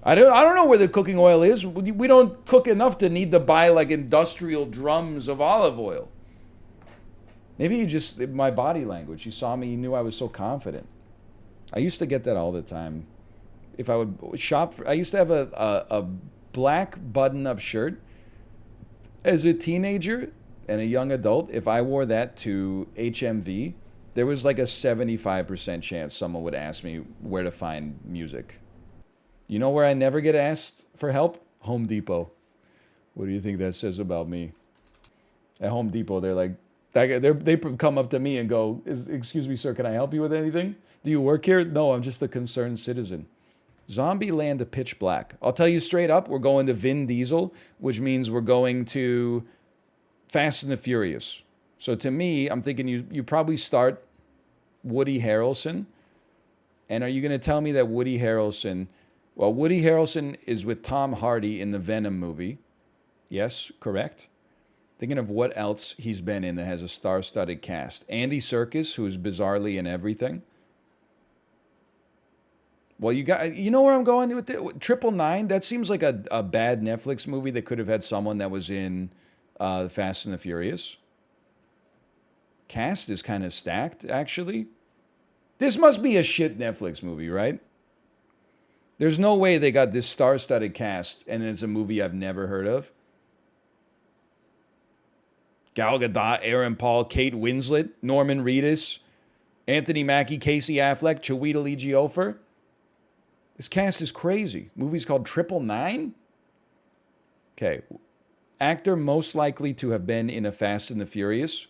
I don't know where the cooking oil is. We don't cook enough to need to buy like industrial drums of olive oil. Maybe you just, my body language. You saw me, you knew I was so confident. I used to get that all the time. If I would shop for, I used to have a black button-up shirt as a teenager and a young adult. If I wore that to HMV, there was like a 75% chance someone would ask me where to find music. You know where I never get asked for help? Home Depot. What do you think that says about me? At Home Depot, they're like, they come up to me and go, "Excuse me, sir, can I help you with anything? Do you work here?" "No, I'm just a concerned citizen." Zombie Land of Pitch Black. I'll tell you straight up, we're going to Vin Diesel, which means we're going to Fast and the Furious. So to me, I'm thinking you probably start Woody Harrelson. And are you going to tell me that Woody Harrelson... Well, Woody Harrelson is with Tom Hardy in the Venom movie. Yes, correct. Thinking of what else he's been in that has a star-studded cast. Andy Serkis, who is bizarrely in everything. Well, you know where I'm going with it? 999, that seems like a bad Netflix movie that could have had someone that was in Fast and the Furious. Cast is kind of stacked, actually. This must be a shit Netflix movie, right? There's no way they got this star-studded cast and it's a movie I've never heard of. Gal Gadot, Aaron Paul, Kate Winslet, Norman Reedus, Anthony Mackie, Casey Affleck, Chiwetel Ejiofor. This cast is crazy. Movie's called 999? Okay. Actor most likely to have been in a Fast and the Furious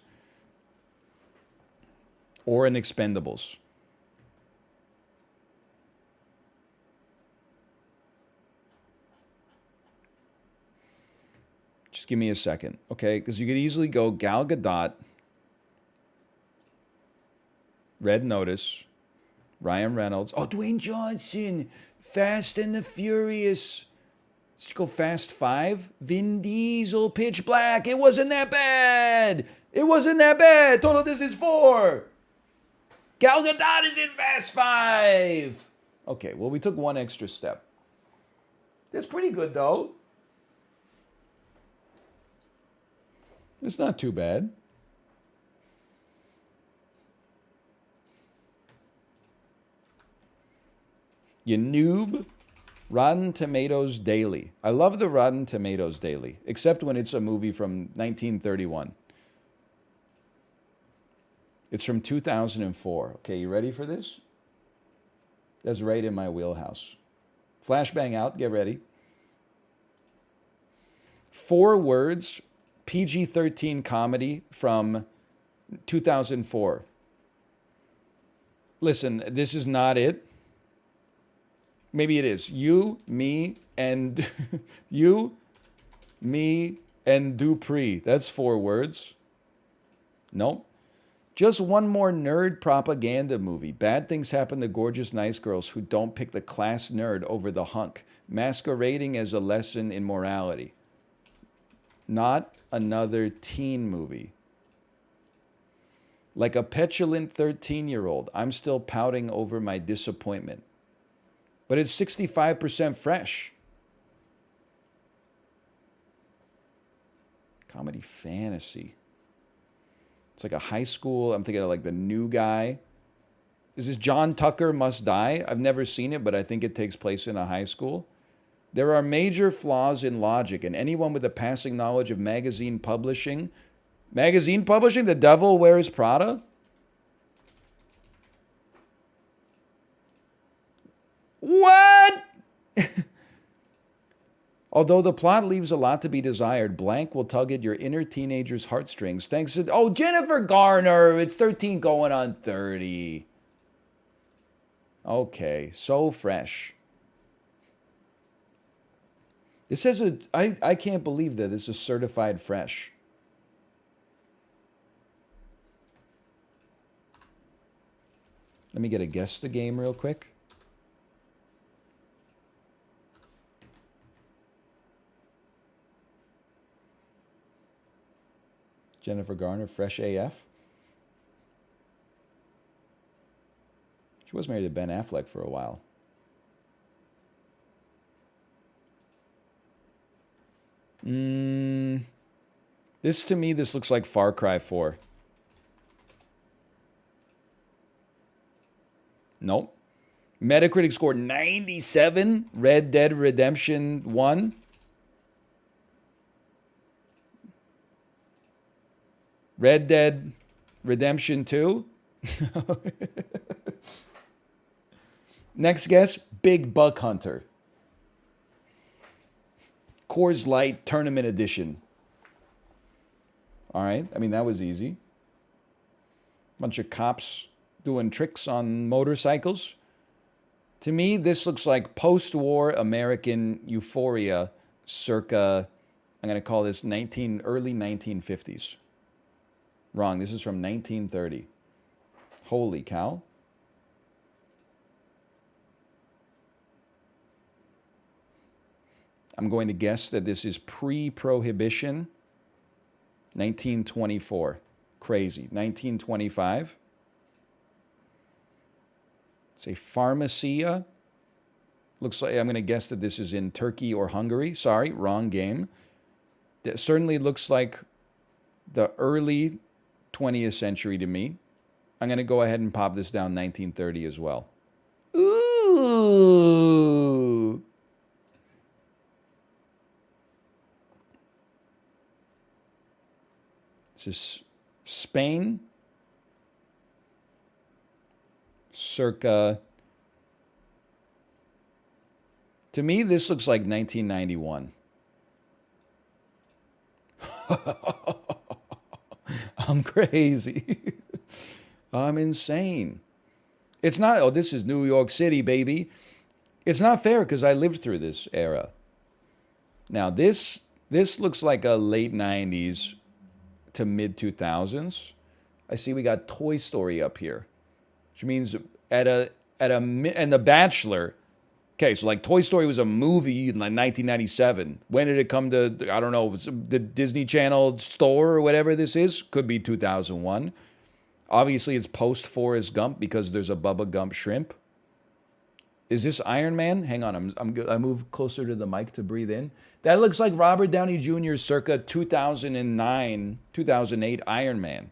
or in Expendables. Just give me a second, okay? Because you could easily go Gal Gadot, Red Notice, Ryan Reynolds. Oh, Dwayne Johnson, Fast and the Furious. Let's go Fast 5. Vin Diesel, Pitch Black. It wasn't that bad. It wasn't that bad. Total Distance 4. Gal Gadot is in Fast 5. Okay, well, we took one extra step. That's pretty good, though. It's not too bad. You noob. Rotten Tomatoes Daily. I love the Rotten Tomatoes Daily, except when it's a movie from 1931. It's from 2004. Okay, you ready for this? That's right in my wheelhouse. Flashbang out, get ready. 4 words, PG-13 comedy from 2004. Listen, this is not it. Maybe it is. You, me, and you, me, and Dupree. That's 4 words. Nope. Just one more nerd propaganda movie. Bad things happen to gorgeous nice girls who don't pick the class nerd over the hunk, masquerading as a lesson in morality. Not another teen movie. Like a petulant 13-year-old, I'm still pouting over my disappointment. But it's 65% fresh. Comedy fantasy. It's like a high school. I'm thinking of like The New Guy. Is this John Tucker Must Die? I've never seen it, but I think it takes place in a high school. There are major flaws in logic, and anyone with a passing knowledge of magazine publishing, The Devil Wears Prada? What? Although the plot leaves a lot to be desired, blank will tug at your inner teenager's heartstrings thanks to... Oh, Jennifer Garner! It's 13 going on 30. Okay, so fresh. It says... I can't believe that this is certified fresh. Let me get a guess the game real quick. Jennifer Garner, fresh AF. She was married to Ben Affleck for a while. This, to me, this looks like Far Cry 4. Nope. Metacritic score 97. Red Dead Redemption 1. Red Dead Redemption 2. Next guess, Big Buck Hunter. Coors Light Tournament Edition. All right, I mean, that was easy. Bunch of cops doing tricks on motorcycles. To me, this looks like post-war American euphoria circa, I'm going to call this early 1950s. Wrong, this is from 1930. Holy cow. I'm going to guess that this is pre-prohibition, 1924. Crazy. 1925. Say Pharmacia. Looks like I'm going to guess that this is in Turkey or Hungary. Sorry, wrong game. That certainly looks like the early 20th century to me. I'm going to go ahead and pop this down 1930 as well. Ooh. This is Spain. Circa. To me, this looks like 1991. I'm crazy. I'm insane. It's not, oh, this is New York City, baby. It's not fair because I lived through this era. Now, this looks like a late 90s to mid 2000s. I see we got Toy Story up here, which means and The Bachelor. Okay, so like Toy Story was a movie in like 1997. When did it come to, I don't know, the Disney Channel store or whatever this is? Could be 2001. Obviously, it's post-Forrest Gump because there's a Bubba Gump shrimp. Is this Iron Man? Hang on, I move closer to the mic to breathe in. That looks like Robert Downey Jr.'s circa 2009, 2008 Iron Man.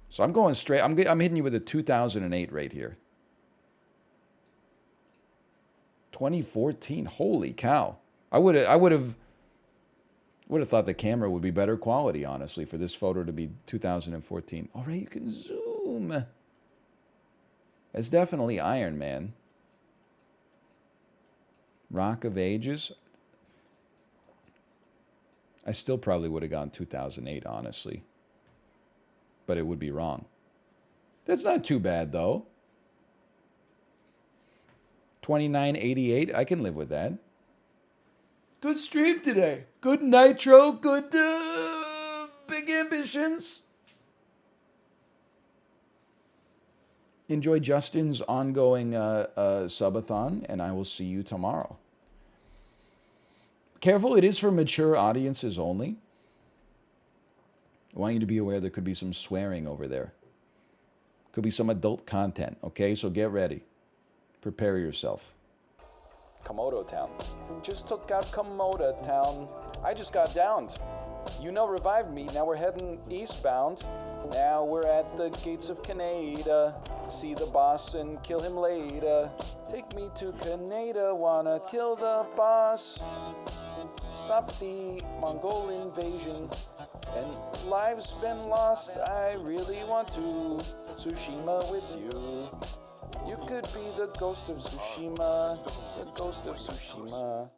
So I'm going straight, I'm hitting you with a 2008 right here. 2014, holy cow. I would have thought the camera would be better quality, honestly, for this photo to be 2014. All right, you can zoom. It's definitely Iron Man. Rock of Ages. I still probably would have gone 2008, honestly. But it would be wrong. That's not too bad, though. 2988, I can live with that. Good stream today. Good Nitro, good big ambitions. Enjoy Justin's ongoing subathon, and I will see you tomorrow. Careful, it is for mature audiences only. I want you to be aware there could be some swearing over there. Could be some adult content, okay? So get ready. Prepare yourself. Komodo Town. Just took out Komodo Town. I just got downed. You know, revived me. Now we're heading eastbound. Now we're at the gates of Canada. See the boss and kill him later. Take me to Canada. Wanna kill the boss. Stop the Mongol invasion. And lives been lost. I really want to Tsushima with you. You could be the ghost of Tsushima, the ghost of Tsushima.